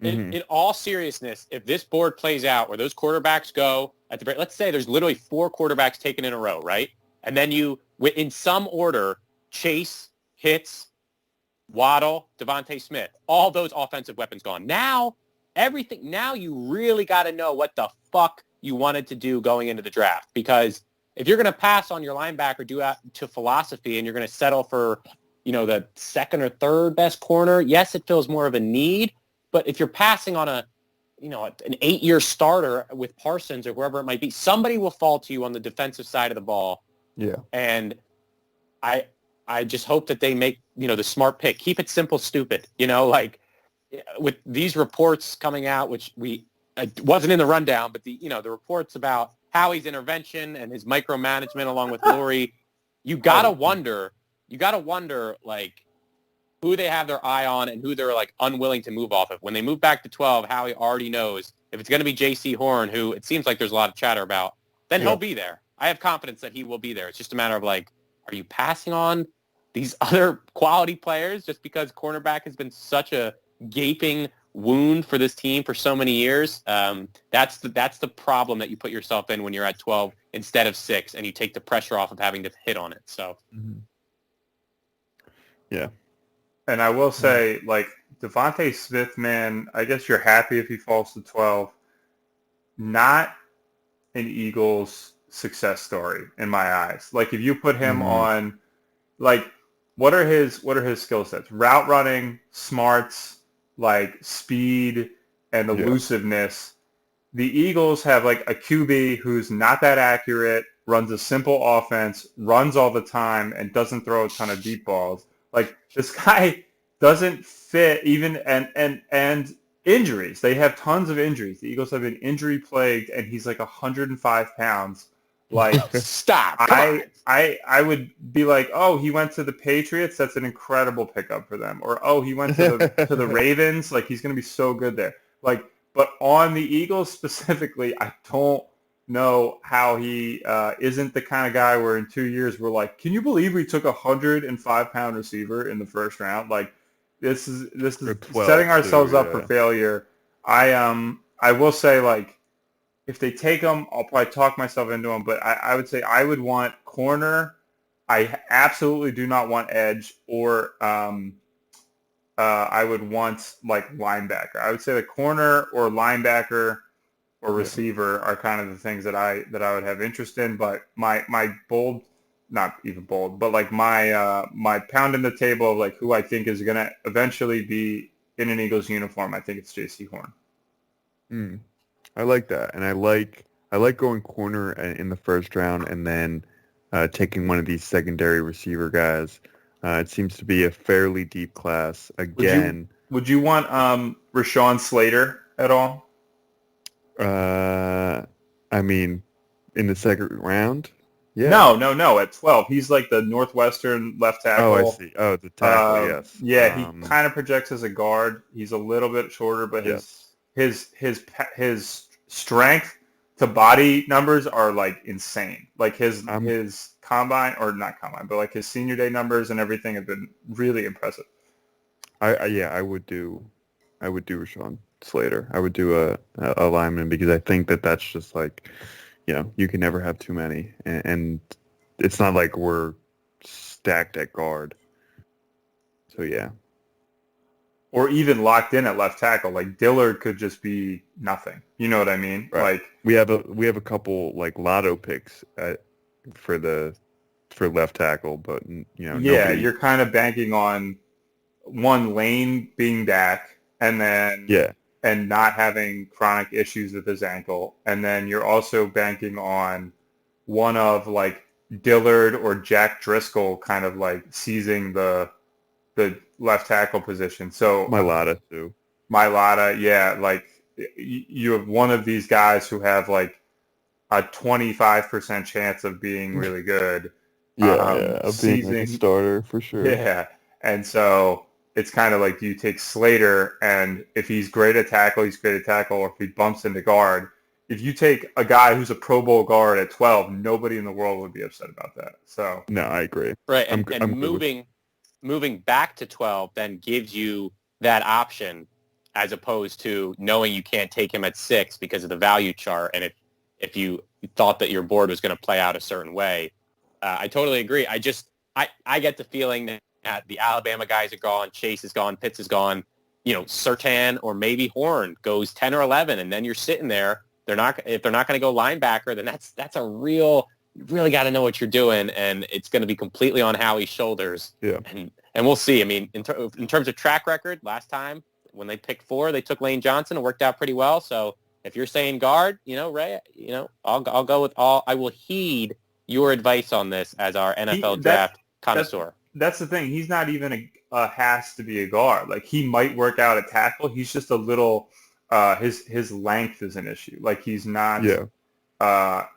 In all seriousness, if this board plays out where those quarterbacks go at the break, let's say there's literally 4 quarterbacks taken in a row, right? And then you, in some order, Chase, Hitz, Waddle, Devontae Smith, all those offensive weapons gone. Now you really got to know what the fuck you wanted to do going into the draft, because if you're going to pass on your linebacker due to philosophy and you're going to settle for, the second or third best corner, yes, it feels more of a need. But if you're passing on an 8-year starter with Parsons or whoever it might be, somebody will fall to you on the defensive side of the ball. Yeah. And I just hope that they make, the smart pick. Keep it simple, stupid. With these reports coming out, which wasn't in the rundown, but the reports about Howie's intervention and his micromanagement along with Lurie, you gotta wonder, like, who they have their eye on and who they're like unwilling to move off of. When they move back to 12, Howie already knows if it's going to be J.C. Horn, who it seems like there's a lot of chatter about, then he'll be there. I have confidence that he will be there. It's just a matter of like, are you passing on these other quality players just because cornerback has been such a gaping wound for this team for so many years? That's the problem that you put yourself in when you're at 12 instead of 6, and you take the pressure off of having to hit on it. So, yeah. And I will say, like, Devontae Smith, man, I guess you're happy if he falls to 12. Not an Eagles success story in my eyes. Like, if you put him on, like, what are his skill sets? Route running, smarts, like speed and elusiveness. The Eagles have like a QB who's not that accurate, runs a simple offense, runs all the time, and doesn't throw a ton of deep balls. Like, this guy doesn't fit even, and injuries. They have tons of injuries. The Eagles have been injury plagued, and he's like 105 pounds. Like, stop. I would be like, oh, he went to the Patriots. That's an incredible pickup for them. Or, oh, he went to the Ravens. Like, he's going to be so good there. Like, but on the Eagles specifically, I don't know how he isn't the kind of guy where in 2 years we're like, can you believe we took a 105-pound receiver in the first round? Like, this is Or 12 setting ourselves too, up for yeah. failure. I will say, like, if they take him, I'll probably talk myself into him, but I would say I would want corner. I absolutely do not want edge, or I would want like linebacker. I would say the corner or linebacker or Yeah. receiver are kind of the things that I would have interest in. But my bold, not even bold, but like my pound in the table of like who I think is gonna eventually be in an Eagles uniform. I think it's J.C. Horn. Mm. I like that, and I like going corner in the first round, and then taking one of these secondary receiver guys. It seems to be a fairly deep class again. Would you want Rashaan Slater at all? I mean, in the second round, yeah. No. At 12, he's like the Northwestern left Oh, I tackle. see. Oh, the tackle, yes. Yeah, he kind of projects as a guard. He's a little bit shorter, but Yes. his strength to body numbers are like insane. Like his combine, or not combine, but like his senior day numbers and everything have been really impressive. I would do Rashaan Slater. I would do a lineman, because I think that's just like, you can never have too many, and it's not like we're stacked at guard. So yeah. Or even locked in at left tackle. Like Dillard could just be nothing. You know what I mean? Right. Like we have a couple like lotto picks for left tackle, but yeah, nobody. you're kind of banking on one Lane being back, and then and not having chronic issues with his ankle, and then you're also banking on one of like Dillard or Jack Driscoll kind of like seizing the left tackle position. So Mailata too. Mailata, yeah, like you have one of these guys who have like a 25% chance of being really good. Of being like a Seizing, starter for sure. yeah, and so it's kind of like, do you take Slater, and if he's great at tackle, he's great at tackle, or if he bumps into guard. If you take a guy who's a Pro Bowl guard at 12, nobody in the world would be upset about that. So no, I agree. Right, and moving back to 12 then gives you that option, as opposed to knowing you can't take him at 6 because of the value chart, and if you thought that your board was going to play out a certain way. I totally agree. I get the feeling that the Alabama guys are gone, Chase is gone, Pitts is gone, Surtain or maybe Horn goes 10 or 11, and then you're sitting there. If they're not going to go linebacker, then that's a real. You really got to know what you're doing, and it's going to be completely on Howie's shoulders. Yeah. And we'll see. I mean, in terms of track record, last time when they picked 4, they took Lane Johnson. It worked out pretty well. So if you're saying guard, Ray, I'll go with all. I will heed your advice on this as our NFL draft connoisseur. That's the thing. He's not even has to be a guard. Like, he might work out at tackle. He's just a little. His length is an issue. Like, he's not. Yeah.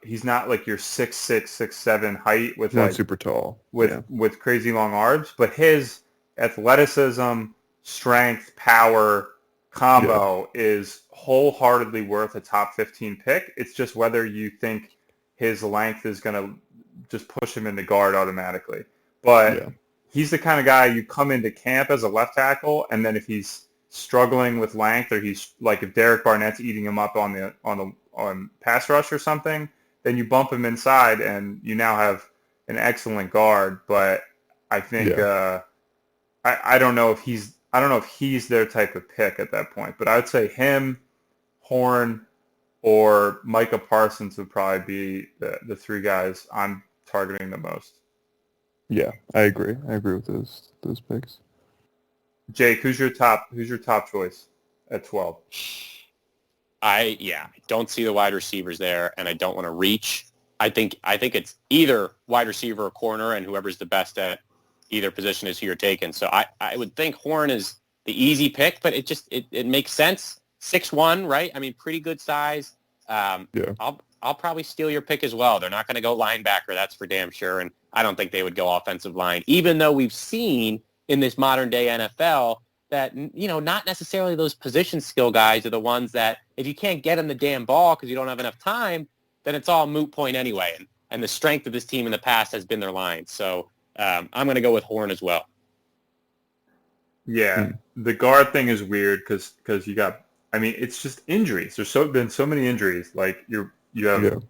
He's not like your 6'6", 6'7" height with not like super tall with crazy long arms, but his athleticism, strength, power combo is wholeheartedly worth a top 15 pick. It's just whether you think his length is going to just push him into guard automatically. But he's the kind of guy you come into camp as a left tackle, and then if he's struggling with length, or he's like, if Derek Barnett's eating him up on pass rush or something, then you bump him inside, and you now have an excellent guard. But I think I don't know if he's their type of pick at that point. But I would say him, Horn, or Micah Parsons would probably be the 3 guys I'm targeting the most. Yeah, I agree. I agree with those picks. Jake, who's your top choice at 12? I don't see the wide receivers there, and I don't want to reach. I think it's either wide receiver or corner, and whoever's the best at either position is who you're taking. So I would think Horn is the easy pick, but it makes sense. 6'1", right? I mean, pretty good size. I'll probably steal your pick as well. They're not going to go linebacker, that's for damn sure, and I don't think they would go offensive line, even though we've seen in this modern day NFL that, not necessarily those position skill guys are the ones that, if you can't get them the damn ball because you don't have enough time, then it's all a moot point anyway. And the strength of this team in the past has been their line. So I'm going to go with Horn as well. Yeah, the guard thing is weird because you got. I mean, it's just injuries. There's been so many injuries. Like you have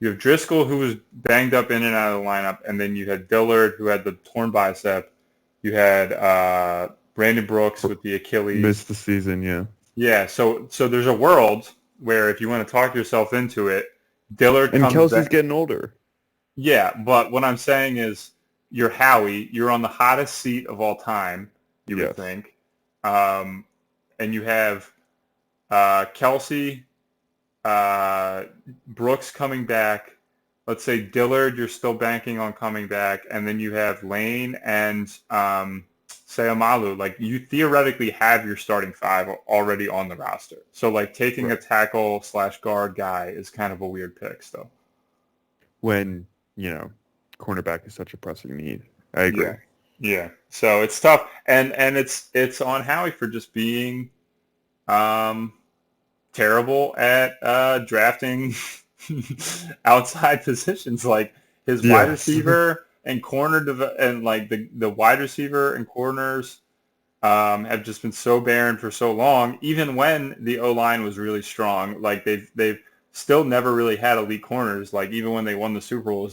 Driscoll, who was banged up in and out of the lineup, and then you had Dillard, who had the torn bicep. You had Brandon Brooks with the Achilles. Missed the season, yeah. Yeah, so there's a world where if you want to talk yourself into it, Dillard and comes Kelsey's back. getting older. Yeah, but what I'm saying is you're Howie. You're on the hottest seat of all time, you would think. And you have Kelsey, Brooks coming back. Let's say Dillard, you're still banking on coming back. And then you have Lane and Seumalo. Like, you theoretically have your starting five already on the roster. So, like, taking a tackle/guard guy is kind of a weird pick still. When, cornerback is such a pressing need. I agree. Yeah. So it's tough. And it's on Howie for just being terrible at drafting outside positions. Like his wide receiver and corner and like the wide receiver and corners have just been so barren for so long. Even when the O-line was really strong, like they've still never really had elite corners. Like even when they won the Super Bowl,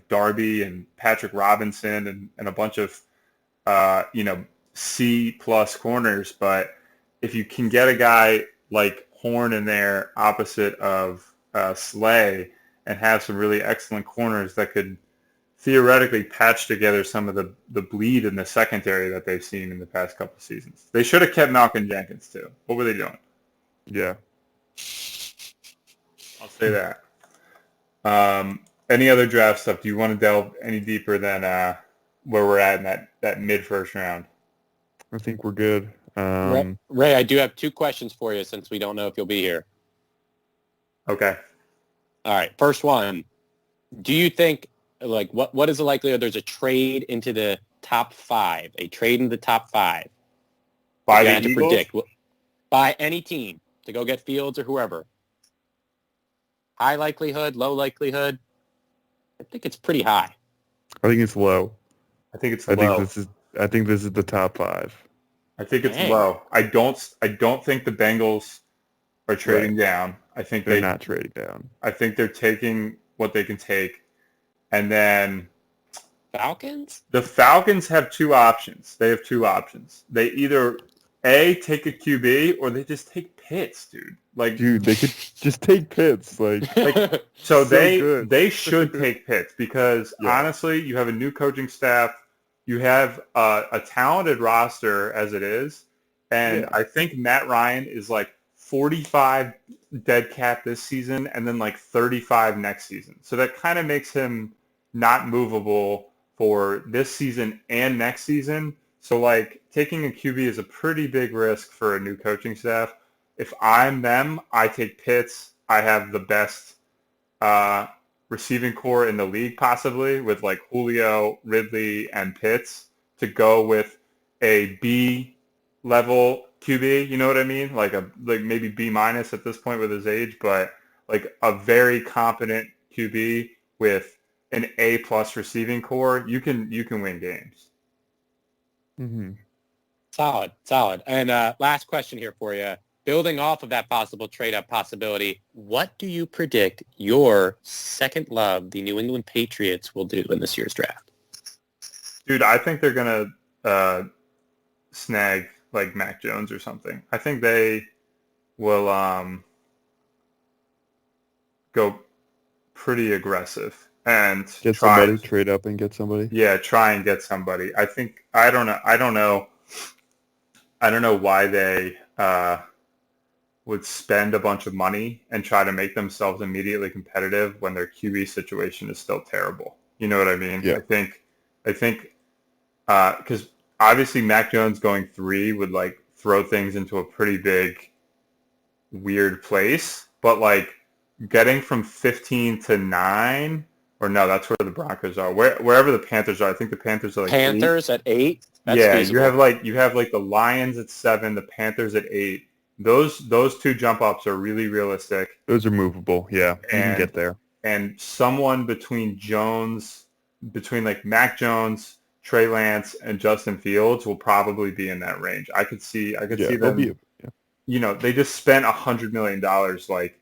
Darby and Patrick Robinson and a bunch of C+ corners. But if you can get a guy like Horn in there opposite of Slay and have some really excellent corners that could theoretically patch together some of the bleed in the secondary that they've seen in the past couple of seasons. They should have kept Malcolm Jenkins too. What were they doing? Yeah. I'll say that. Any other draft stuff? Do you want to delve any deeper than where we're at in that mid-first round? I think we're good. Ray, I do have two questions for you since we don't know if you'll be here. Okay. All right. First one, do you think, like, what is the likelihood there's a trade into the top five, a trade in the top five? By you the have to Eagles? predict by any team to go get Fields or whoever. High likelihood, low likelihood? I think it's pretty high. I think it's low. I think it's I low. think this is the top five. I think it's low. I don't think the Bengals are trading down. I think they're not trading down. I think they're taking what they can take. And then Falcons? The Falcons have two options. They have two options. They either take a QB or they just take Pitts, dude. Like, dude, they could just take Pitts. So they should take Pitts because honestly, you have a new coaching staff. You have a talented roster as it is, and I think Matt Ryan is like 45 dead cap this season, and then like 35 next season. So that kind of makes him not movable for this season and next season. So like taking a QB is a pretty big risk for a new coaching staff. If I'm them, I take Pitts. I have the best receiving core in the league, possibly, with like Julio, Ridley, and Pitts, to go with a B level QB. You know what I mean? Like maybe B- at this point with his age, but like a very competent QB with an A+ receiving core. You can win games. Mm-hmm. Solid. And last question here for you. Building off of that possible trade-up possibility, what do you predict your second love, the New England Patriots, will do in this year's draft? Dude, I think they're going to snag like Mac Jones or something. I think they will go pretty aggressive and get somebody, trade up and get somebody. Yeah, try and get somebody. I don't know why they would spend a bunch of money and try to make themselves immediately competitive when their QB situation is still terrible. You know what I mean? Yeah. I think because obviously Mac Jones going 3 would like throw things into a pretty big weird place, but like getting from 15 to 9, or no, that's where the Broncos are. Wherever the Panthers are, I think the Panthers are like Panthers 8. At 8. That's yeah, feasible. you have like the Lions at 7, the Panthers at 8. those two jump ups are really realistic. Those are movable. Yeah, you can get there. And someone between like Mac Jones, Trey Lance, and Justin Fields will probably be in that range. I could see them. They just spent $100 million. Like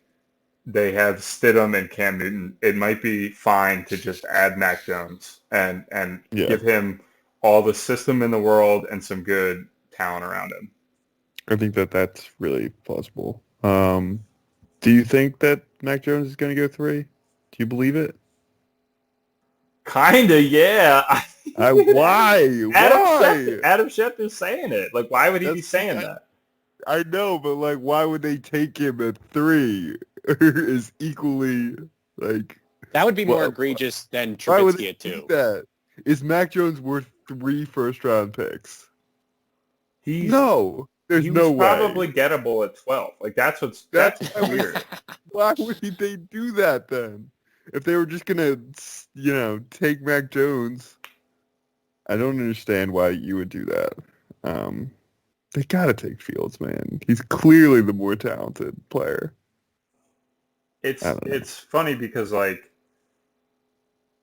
they have Stidham and Cam Newton. It might be fine to just add Mac Jones and give him all the system in the world and some good talent around him. I think that's really plausible. Do you think that Mac Jones is going to go 3? Do you believe it? Kinda, yeah. Why? Adam Schefter's saying it. Like, why would he be saying that? I know, but like, why would they take him at 3? Is equally like that would be more egregious than Trubisky at 2. That is Mac Jones worth 3 first-round picks? There's no way. Probably gettable at 12. Like that's weird. Why would they do that then? If they were just gonna, take Mac Jones, I don't understand why you would do that. They gotta take Fields, man. He's clearly the more talented player. It's funny because like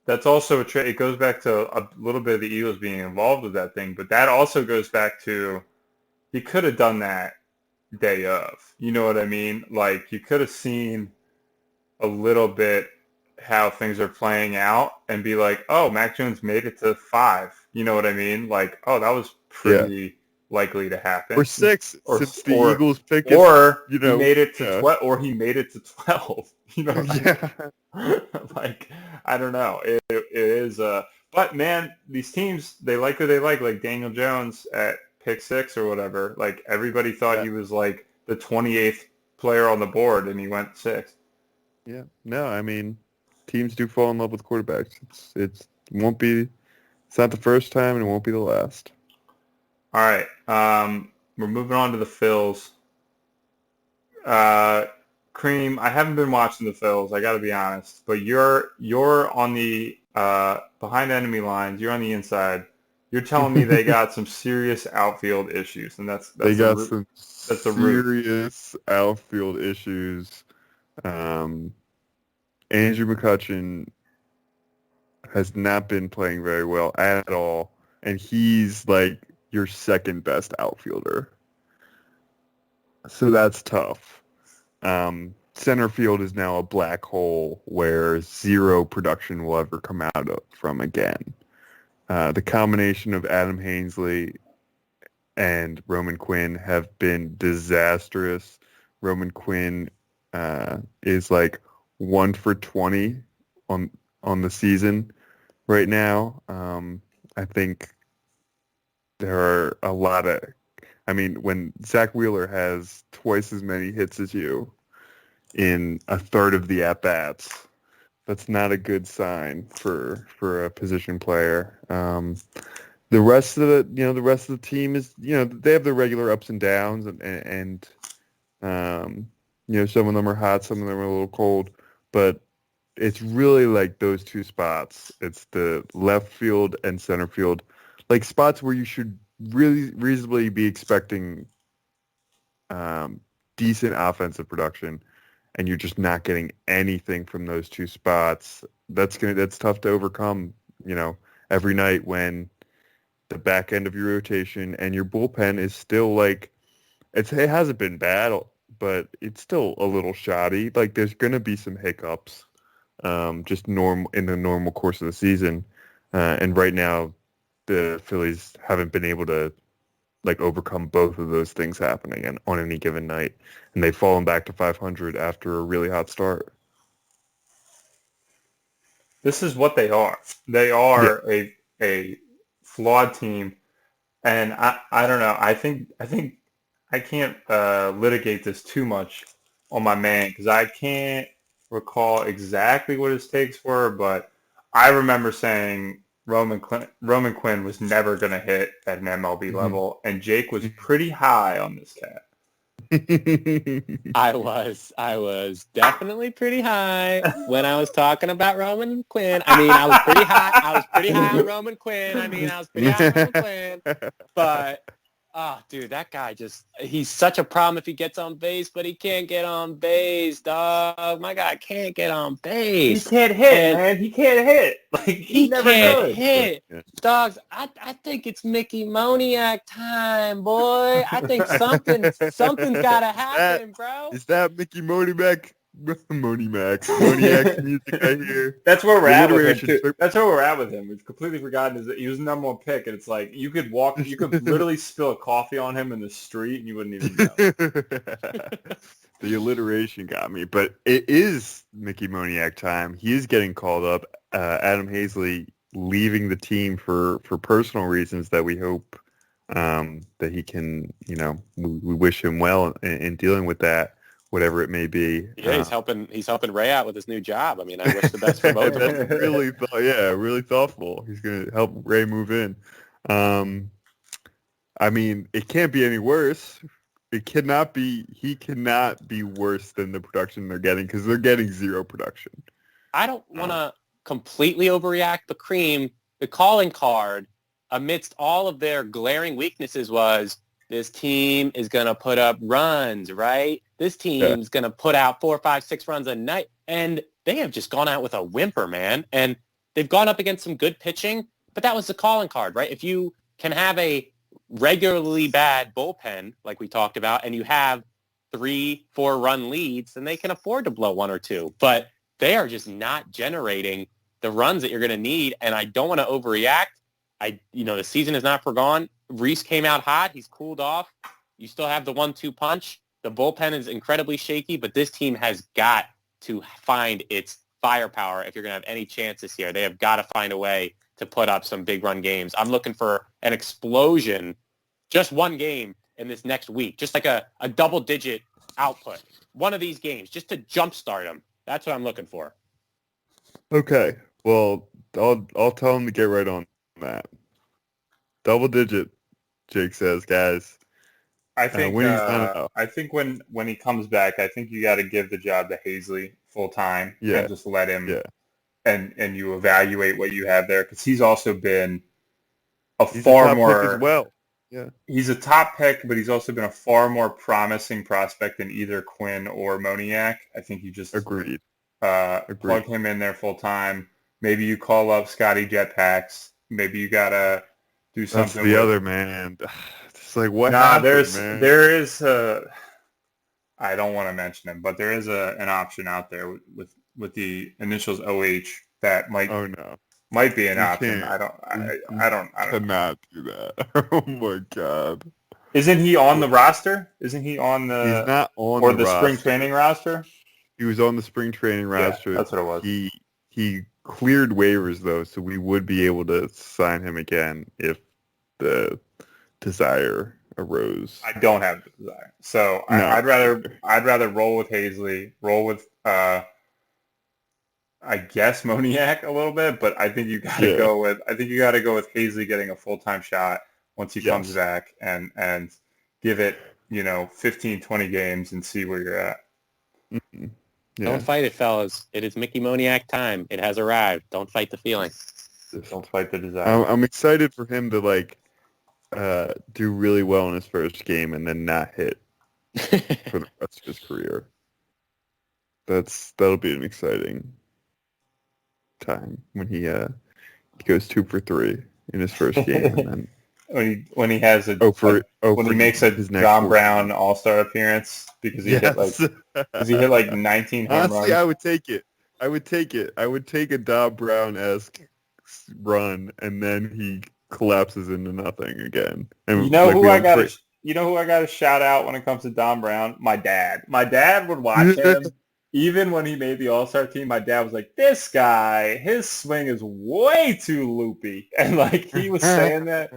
that's also it goes back to a little bit of the Eagles being involved with that thing, but that also goes back to he could have done that day of. You know what I mean? Like you could have seen a little bit how things are playing out and be like, oh, Mac Jones made it to 5. You know what I mean? Like, oh, that was pretty likely to happen. Or 6, since the Eagles pick it. Or he made it to 12. Or he made it to 12. You know? Like, I don't know. It is. But man, these teams, they like who they like. Like Daniel Jones at pick 6 or whatever. Like everybody thought he was like the 28th player on the board, and he went 6th. Yeah. No, I mean, teams do fall in love with quarterbacks. It's not the first time, and it won't be the last. All right. We're moving on to the Phils. Cream, I haven't been watching the Phils, I got to be honest, but you're on the behind enemy lines. You're on the inside. You're telling me they got some serious outfield issues, and that's some serious outfield issues. Andrew McCutchen has not been playing very well at all, and he's like your second best outfielder. So that's tough. Center field is now a black hole where 0 production will ever come out from again. The combination of Adam Haseley and Roman Quinn have been disastrous. Roman Quinn is like 1 for 20 on the season right now. I think there are a lot of... I mean, when Zach Wheeler has twice as many hits as you in a third of the at-bats, that's not a good sign for a position player. The rest of the team is, they have their regular ups and downs, and some of them are hot, some of them are a little cold, but it's really like those 2 spots. It's the left field and center field, like spots where you should really reasonably be expecting decent offensive production, and you're just not getting anything from those 2 spots. That's tough to overcome, every night when the back end of your rotation and your bullpen is still like, it hasn't been bad, but it's still a little shoddy. Like there's going to be some hiccups, just in the normal course of the season. And right now the Phillies haven't been able to like overcome both of those things happening on any given night, and they've fallen back to 500 after a really hot start. This is what they are. They are a flawed team, and I don't know. I think I can't litigate this too much on my man because I can't recall exactly what his takes were, but I remember saying Roman Quinn was never going to hit at an MLB level, and Jake was pretty high on this cat. I was definitely pretty high when I was talking about Roman Quinn. I mean, I was pretty high on Roman Quinn. But Oh, dude, that guy he's such a problem if he gets on base, but he can't get on base, dog. My guy can't get on base. He can't hit, man. He can't hit. Like, he never can't could. hit. Dogs, I think it's Mickey Moniak time, boy. I think something's got to happen, bro. Is that Mickey Moniak? Moniak's music I hear. That's where we're at with him, too. That's where we're at with him. We've completely forgotten is that he was the number one pick, and it's like you could literally spill a coffee on him in the street, and you wouldn't even know. The alliteration got me, but it is Mickey Moniak time. He is getting called up. Adam Hazley leaving the team for personal reasons that we hope that he can, we wish him well in dealing with that. Whatever it may be. Yeah, he's helping Ray out with his new job. I mean, I wish the best for both of them. Really thoughtful. He's going to help Ray move in. I mean, it can't be any worse. He cannot be worse than the production they're getting because they're getting zero production. I don't want to completely overreact, but Cream, the calling card amidst all of their glaring weaknesses was this team is going to put up runs, right? This team's going to put out 4, 5, 6 runs a night. And they have just gone out with a whimper, man. And they've gone up against some good pitching, but that was the calling card, right? If you can have a regularly bad bullpen, like we talked about, and you have 3, 4 run leads, then they can afford to blow 1 or 2. But they are just not generating the runs that you're going to need. And I don't want to overreact. The season is not forgone. Reese came out hot. He's cooled off. You still have the 1-2 punch. The bullpen is incredibly shaky, but this team has got to find its firepower if you're going to have any chance this year. They have got to find a way to put up some big run games. I'm looking for an explosion, just one game in this next week, just like a double-digit output. One of these games, just to jumpstart them. That's what I'm looking for. Okay. Well, I'll tell him to get right on that. Double digit, Jake says, guys. I think when he comes back, I think you got to give the job to Hazley full time and just let him and you evaluate what you have there because he's also been he's a top pick as well. Yeah, he's a top pick, but he's also been a far more promising prospect than either Quinn or Moniak. I think you just agreed. Plug him in there full time. Maybe you call up Scotty Jetpacks. Maybe you gotta do something. That's the other man. It's like what happened, man? There is I don't want to mention him, but there is an option out there with the initials OH that might be an option. I don't cannot do that. Oh my god. Isn't he on the roster? Isn't he on the? He's not on or the spring training roster. He was on the spring training roster. Yeah, that's what it was. He cleared waivers though, so we would be able to sign him again if the desire arose. I don't have the desire, so no. I'd rather roll with Hazley, roll with I guess Moniak a little bit, but I think you got to go with Hazley getting a full-time shot once he comes back and give it 15, 20 games and see where you're at. Mm-hmm. Yeah. Don't fight it, fellas. It is Mickey Moniak time. It has arrived. Don't fight the feeling. Don't fight the desire. I'm excited for him to do really well in his first game and then not hit for the rest of his career. That'll be an exciting time when he goes 2 for 3 in his first game and then when he has when he makes a John Brown All-Star appearance because he hit like 19 home Honestly, runs. I would take it. I would take a Don Brown-esque run and then he collapses into nothing again. And you know who I got to shout out when it comes to Don Brown? My dad. My dad would watch him. Even when he made the All-Star team, my dad was like, this guy, his swing is way too loopy. And, he was saying that.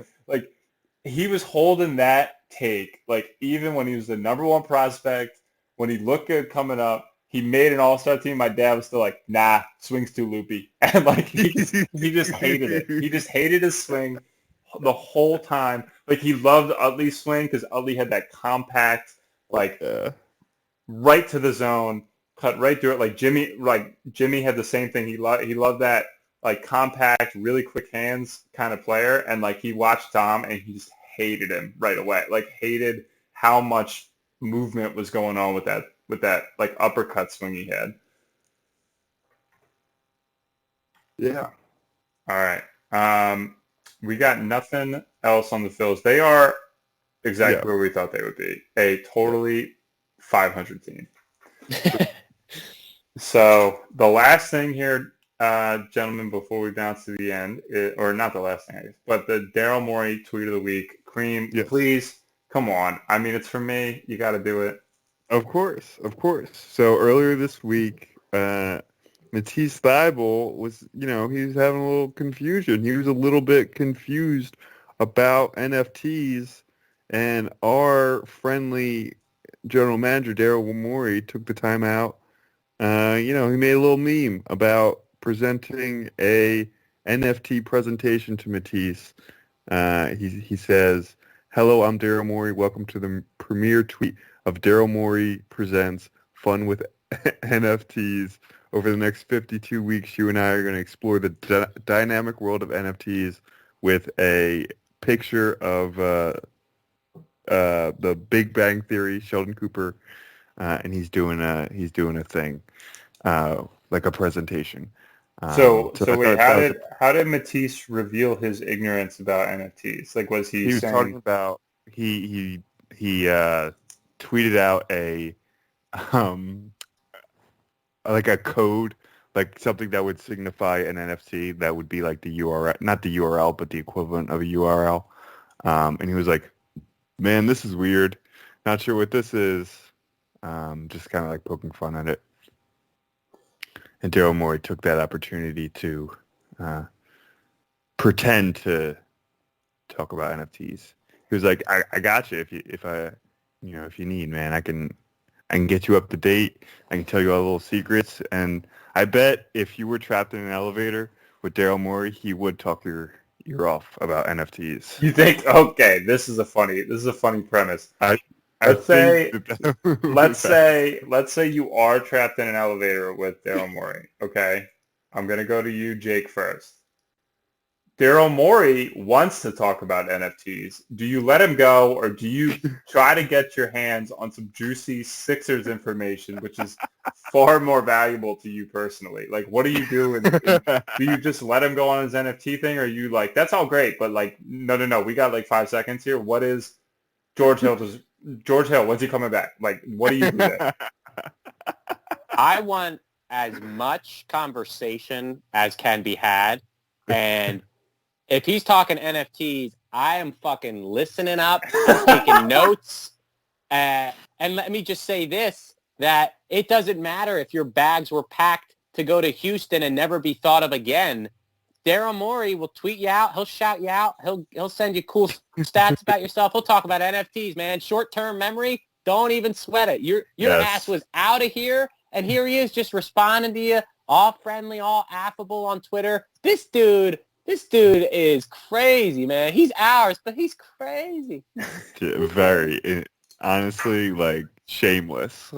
He was holding that take. Even when he was the number one prospect, when he looked good coming up, he made an All-Star team. My dad was still like, nah, swing's too loopy. And, he just hated it. He just hated his swing the whole time. He loved Utley's swing because Utley had that compact, right to the zone. Cut right through it. Jimmy had the same thing. He loved that compact, really quick hands kind of player. And he watched Tom and he just hated him right away. Like hated how much movement was going on with that like uppercut swing he had. Yeah. All right. We got nothing else on the Phils. They are exactly where we thought they would be. A totally 500 team. So the last thing here, gentlemen, before we bounce to the end, or not the last thing, but the Daryl Morey tweet of the week. Cream, please, come on. I mean, it's for me. You got to do it. Of course. So earlier this week, Matisse Thybulle was, he was having a little confusion. He was a little bit confused about NFTs, and our friendly general manager, Daryl Morey, took the time out. He made a little meme about presenting a NFT presentation to Matisse. He says, "Hello, I'm Daryl Morey. Welcome to the premiere tweet of Daryl Morey Presents Fun with NFTs. Over the next 52 weeks, you and I are going to explore the dynamic world of NFTs with a picture of the Big Bang Theory, Sheldon Cooper, and he's doing a thing, like a presentation." So wait, how did Matisse reveal his ignorance about NFTs? Like, was he was saying... talking about he tweeted out a like a code, like something that would signify an NFT that would be like the URL, not the URL, but the equivalent of a URL. And he was like, "Man, this is weird. Not sure what this is." Just kind of like poking fun at it. And Daryl Morey took that opportunity to pretend to talk about NFTs. He was like, "I got you. If you need, man, I can get you up to date. I can tell you all the little secrets. And I bet if you were trapped in an elevator with Daryl Morey, he would talk your ear off about NFTs." You think? Okay, this is a funny premise. Let's say you are trapped in an elevator with Daryl Morey. Okay, I'm gonna go to you, Jake, first. Daryl Morey wants to talk about NFTs. Do you let him go, or do you try to get your hands on some juicy Sixers information, which is far more valuable to you personally? Like, what do you do? Do you just let him go on his NFT thing, or are you like, that's all great, but like, no, we got like 5 seconds here. What is George Hill? When's he coming back? Like, what do you do there? I want as much conversation as can be had, and if he's talking NFTs, I am fucking listening up. I'm taking notes. And let me just say this, that it doesn't matter if your bags were packed to go to Houston and never be thought of again. Daryl Morey will tweet you out. He'll shout you out. He'll send you cool stats about yourself. He'll talk about NFTs, man. Short-term memory, don't even sweat it. Your ass was out of here, and here he is just responding to you, all friendly, all affable on Twitter. This dude is crazy, man. He's ours, but he's crazy. Very, honestly, like, shameless.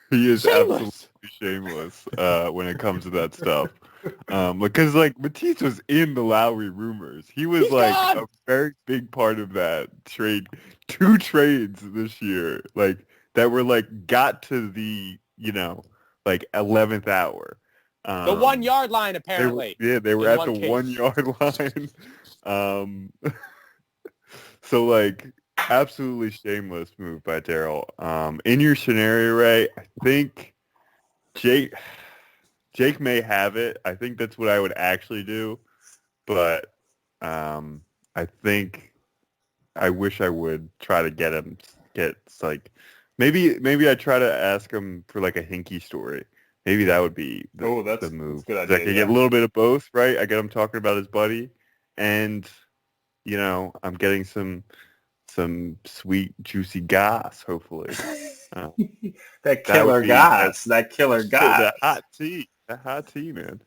He is absolutely shameless when it comes to that stuff. Because, like, Matisse was in the Lowry rumors. He's like gone. A very big part of that trade. 2 trades this year, like, that were, like, got to the, like, 11th hour. The 1 yard line, apparently. They were at the 1 yard line. So, like, absolutely shameless move by Daryl. In your scenario, Ray, I think Jake may have it. I think that's what I would actually do. But I think I wish I would try to get like, maybe I try to ask him for like a Hinkie story. Maybe that would be the move. That's a good idea. I can get a little bit of both, right? I get him talking about his buddy, and I'm getting some sweet, juicy goss, hopefully. That killer goss. The hot tea, man.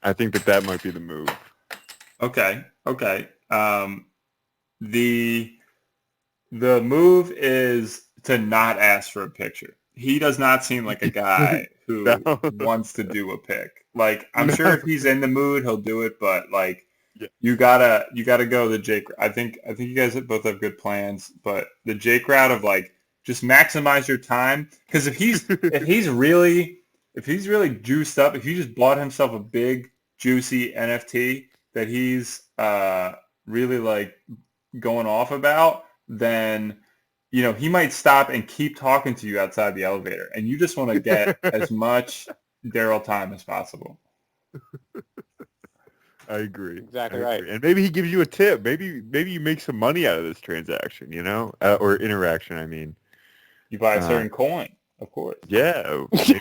I think that might be the move. Okay. The move is to not ask for a picture. He does not seem like a guy who wants to do a pic. Like, I'm sure if he's in the mood, he'll do it, but like, Yeah. you gotta go the Jake. I think you guys both have good plans, but the Jake route of like just maximize your time. Because if he's really juiced up, if he just bought himself a big juicy NFT that he's really like going off about, then he might stop and keep talking to you outside the elevator, and you just want to get as much Daryl time as possible. I agree. Exactly I right. agree. And maybe he gives you a tip. Maybe you make some money out of this transaction, or interaction. I mean, You buy a certain coin, of course. yeah. Maybe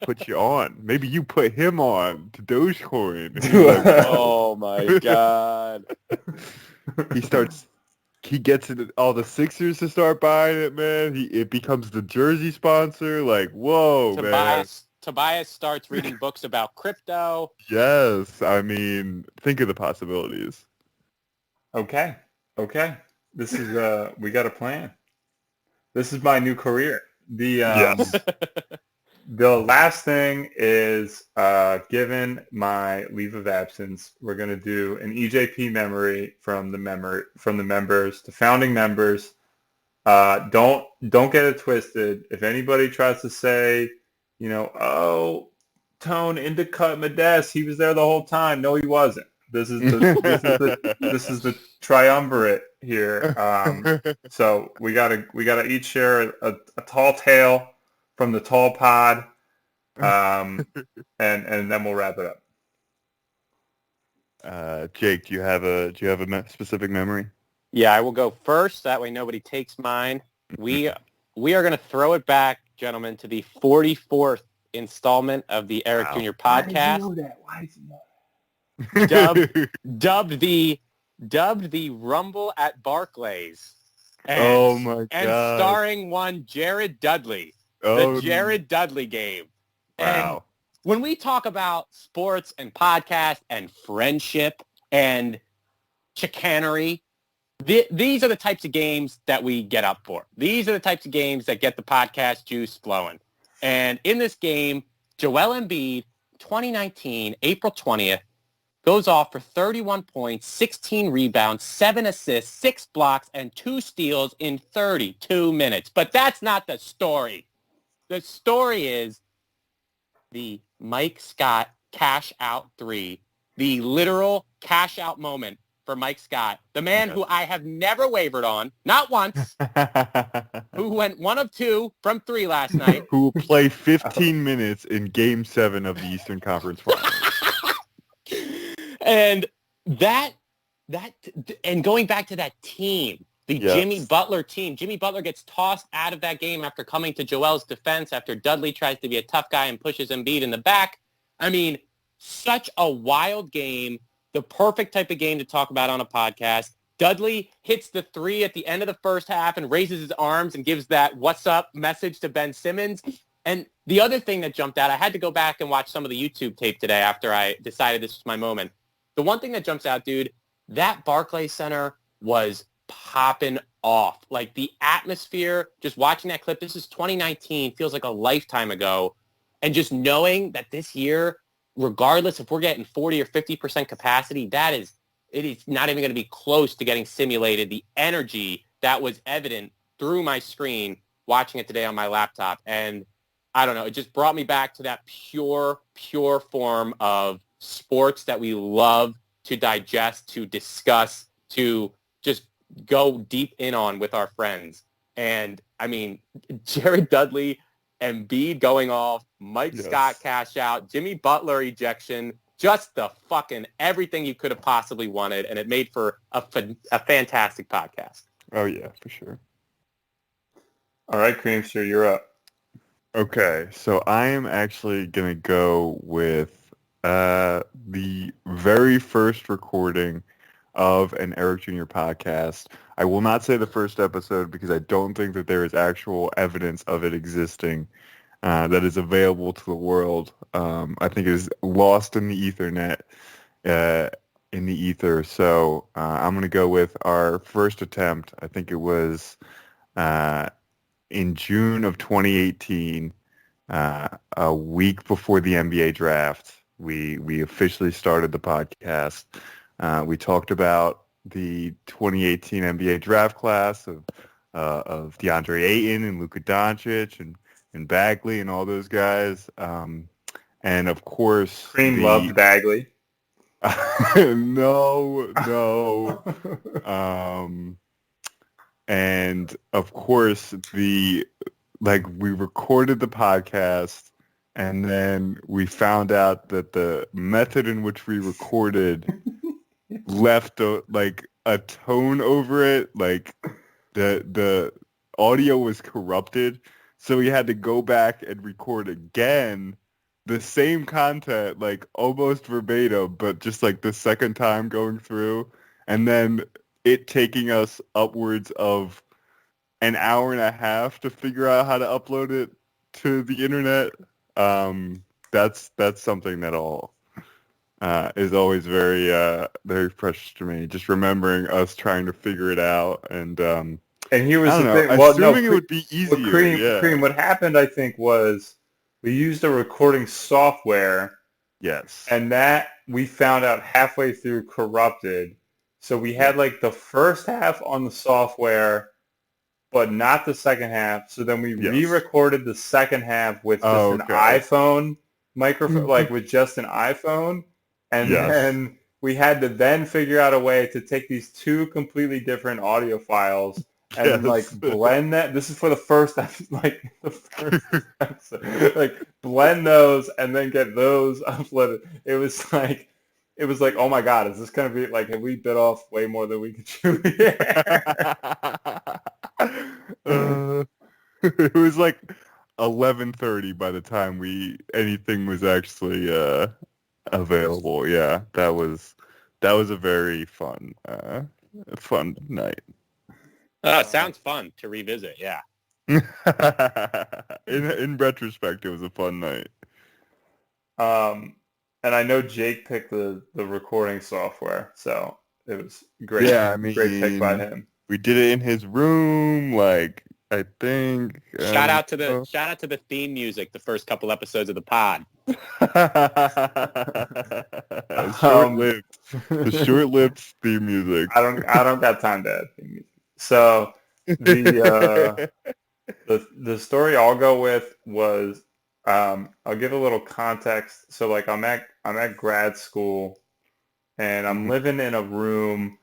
put you on. Maybe you put him on to Dogecoin. Oh my God. He gets all the Sixers to start buying it, man. It becomes the jersey sponsor. Like, whoa, man. Tobias starts reading books about crypto. Yes, I mean, think of the possibilities. Okay. This is we got a plan. This is my new career. Yes. The last thing is, given my leave of absence, we're going to do an EJP memory from the members, the founding members. Don't get it twisted. If anybody tries to say, oh, Tone Indicut Modesto, he was there the whole time. No, he wasn't. This is the triumvirate here. So we gotta each share a tall tale from the tall pod, and then we'll wrap it up. Jake, do you have a specific memory? Yeah, I will go first. That way nobody takes mine. We are going to throw it back, gentlemen, to the 44th installment of the Eric Jr. podcast. Why did you know that? Dubbed the Rumble at Barclays. Oh my God. And starring one Jared Dudley. The Jared Dudley game. Wow. And when we talk about sports and podcast and friendship and chicanery, these are the types of games that we get up for. These are the types of games that get the podcast juice flowing. And in this game, Joel Embiid, 2019, April 20th, goes off for 31 points, 16 rebounds, 7 assists, 6 blocks, and 2 steals in 32 minutes. But that's not the story. The story is the Mike Scott cash out 3, the literal cash out moment for Mike Scott, the man who I have never wavered on, not once, who went 1 of 2 from 3 last night. Who will play 15 minutes in Game 7 of the Eastern Conference Finals. And and going back to that team, the Jimmy Butler team. Jimmy Butler gets tossed out of that game after coming to Joel's defense after Dudley tries to be a tough guy and pushes Embiid in the back. I mean, such a wild game. The perfect type of game to talk about on a podcast. Dudley hits the 3 at the end of the first half and raises his arms and gives that what's up message to Ben Simmons. And the other thing that jumped out, I had to go back and watch some of the YouTube tape today after I decided this was my moment. The one thing that jumps out, dude, that Barclays Center was popping off. Like the atmosphere, just watching that clip, this is 2019, feels like a lifetime ago. And just knowing that this year, regardless if we're getting 40 or 50% capacity, it is not even going to be close to getting simulated. The energy that was evident through my screen watching it today on my laptop. And I don't know, it just brought me back to that pure form of sports that we love to digest, to discuss, to just go deep in on with our friends. And I mean, Jared Dudley, Embiid going off, Mike Scott cash out, Jimmy Butler ejection, just the fucking everything you could have possibly wanted. And it made for a fantastic podcast. Oh, yeah, for sure. All right, Creamster, you're up. Okay, so I am actually going to go with the very first recording of an Eric Jr. podcast. I will not say the first episode because I don't think that there is actual evidence of it existing that is available to the world. I think it is lost in the Ethernet, in the ether. So I'm going to go with our first attempt. I think it was in June of 2018, a week before the NBA draft. We officially started the podcast. We talked about the 2018 NBA draft class of DeAndre Ayton and Luka Doncic and Bagley and all those guys. And of course, Cream loved Bagley. no. And of course, we recorded the podcast, and then we found out that the method in which we recorded left a tone over it, like the audio was corrupted, so we had to go back and record again the same content, like almost verbatim, but just like the second time going through, and then it taking us upwards of an hour and a half to figure out how to upload it to the internet. That's something that is always very very precious to me. Just remembering us trying to figure it out, and here was I don't the know, thing. Well, assuming no, it would be easier. Cream. What happened, I think, was we used a recording software. Yes. And that we found out halfway through corrupted. So we had like the first half on the software, but not the second half. So then we re-recorded the second half with just an iPhone microphone, like with just an iPhone. And then we had to then figure out a way to take these two completely different audio files and blend that. This is for the first episode, blend those and then get those uploaded. It was like, oh my God, is this going to be like, have we bit off way more than we could chew here? It was like 11:30 by the time anything was actually available. Yeah, that was a very fun night. Sounds fun to revisit. Yeah. In retrospect, it was a fun night. And I know Jake picked the recording software, so it was great. Yeah, I mean, great pick by him. We did it in his room, like I think. Shout out to the theme music, the first couple episodes of the pod. Short-lived. The short-lived theme music. I don't got time to add theme music. So the story I'll go with was I'll give a little context. So like I'm at grad school and I'm living in a room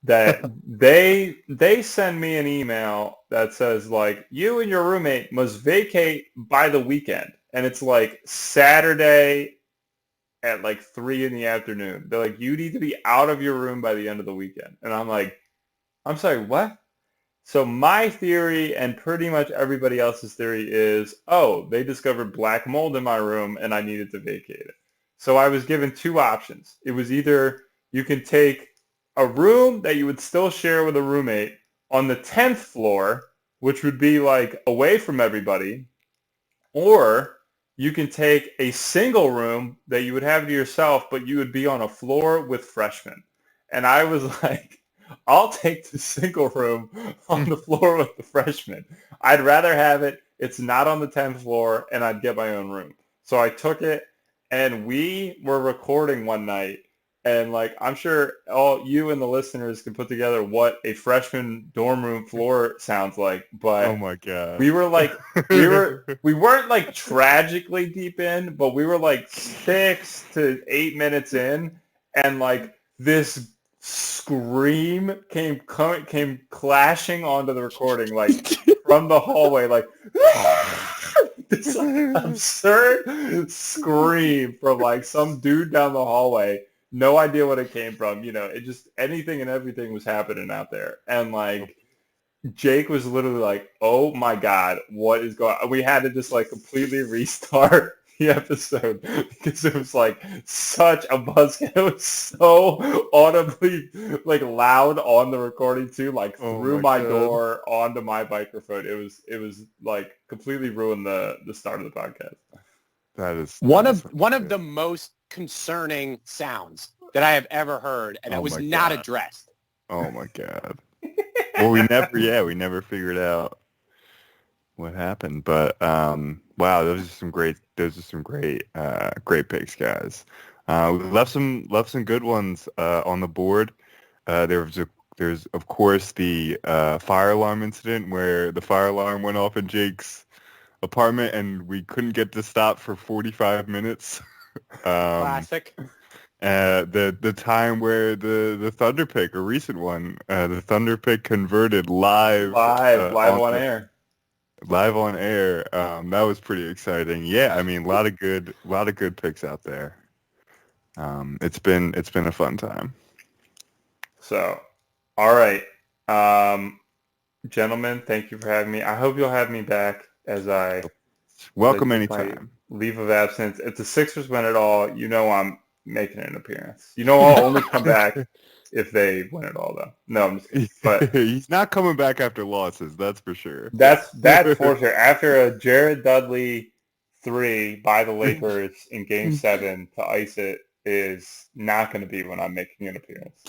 that they send me an email that says like you and your roommate must vacate by the weekend, and it's like Saturday at like 3 p.m. They're like, you need to be out of your room by the end of the weekend. And I'm like, I'm sorry, what? So my theory and pretty much everybody else's theory is, oh, they discovered black mold in my room and I needed to vacate it. So I was given two options. It was either you can take a room that you would still share with a roommate on the 10th floor, which would be like away from everybody, or you can take a single room that you would have to yourself, but you would be on a floor with freshmen. And I was like, I'll take the single room on the floor with the freshmen. I'd rather have it. It's not on the 10th floor, and I'd get my own room. So I took it, and we were recording one night. And like, I'm sure all you and the listeners can put together what a freshman dorm room floor sounds like. But oh my God, we were like, we weren't like tragically deep in, but we were like 6 to 8 minutes in, and like this scream came clashing onto the recording, like from the hallway, like this absurd scream from like some dude down the hallway. No idea what it came from. You know, it just, anything and everything was happening out there. And like, Jake was literally like, oh my God, what is going on? We had to just like completely restart the episode because it was like such a buzz. It was so audibly like loud on the recording too, like through my door onto my microphone. It was like completely ruined the start of the podcast. That is one of the most concerning sounds that I have ever heard, and it was not addressed. Oh my God. Well, we never figured out what happened, but wow, those are some great picks, guys. We left some good ones on the board. There's of course the fire alarm incident where the fire alarm went off in Jake's apartment and we couldn't get to stop for 45 minutes. Classic. The time where the Thunder pick, a recent one, the Thunder pick converted live on air. Live on air. That was pretty exciting. Yeah, I mean, a lot of good picks out there. It's been a fun time. So, all right, gentlemen, thank you for having me. I hope you'll have me back as I welcome anytime. Leave of absence. If the Sixers win it all, you know I'm making an appearance. You know I'll only come back if they win it all, though. No, I'm just kidding. But he's not coming back after losses. That's for sure. That's for sure. After a Jared Dudley 3 by the Lakers in Game 7 to ice it is not going to be when I'm making an appearance.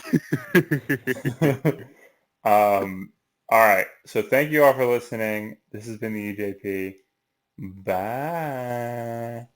All right. So thank you all for listening. This has been the EJP. Bye.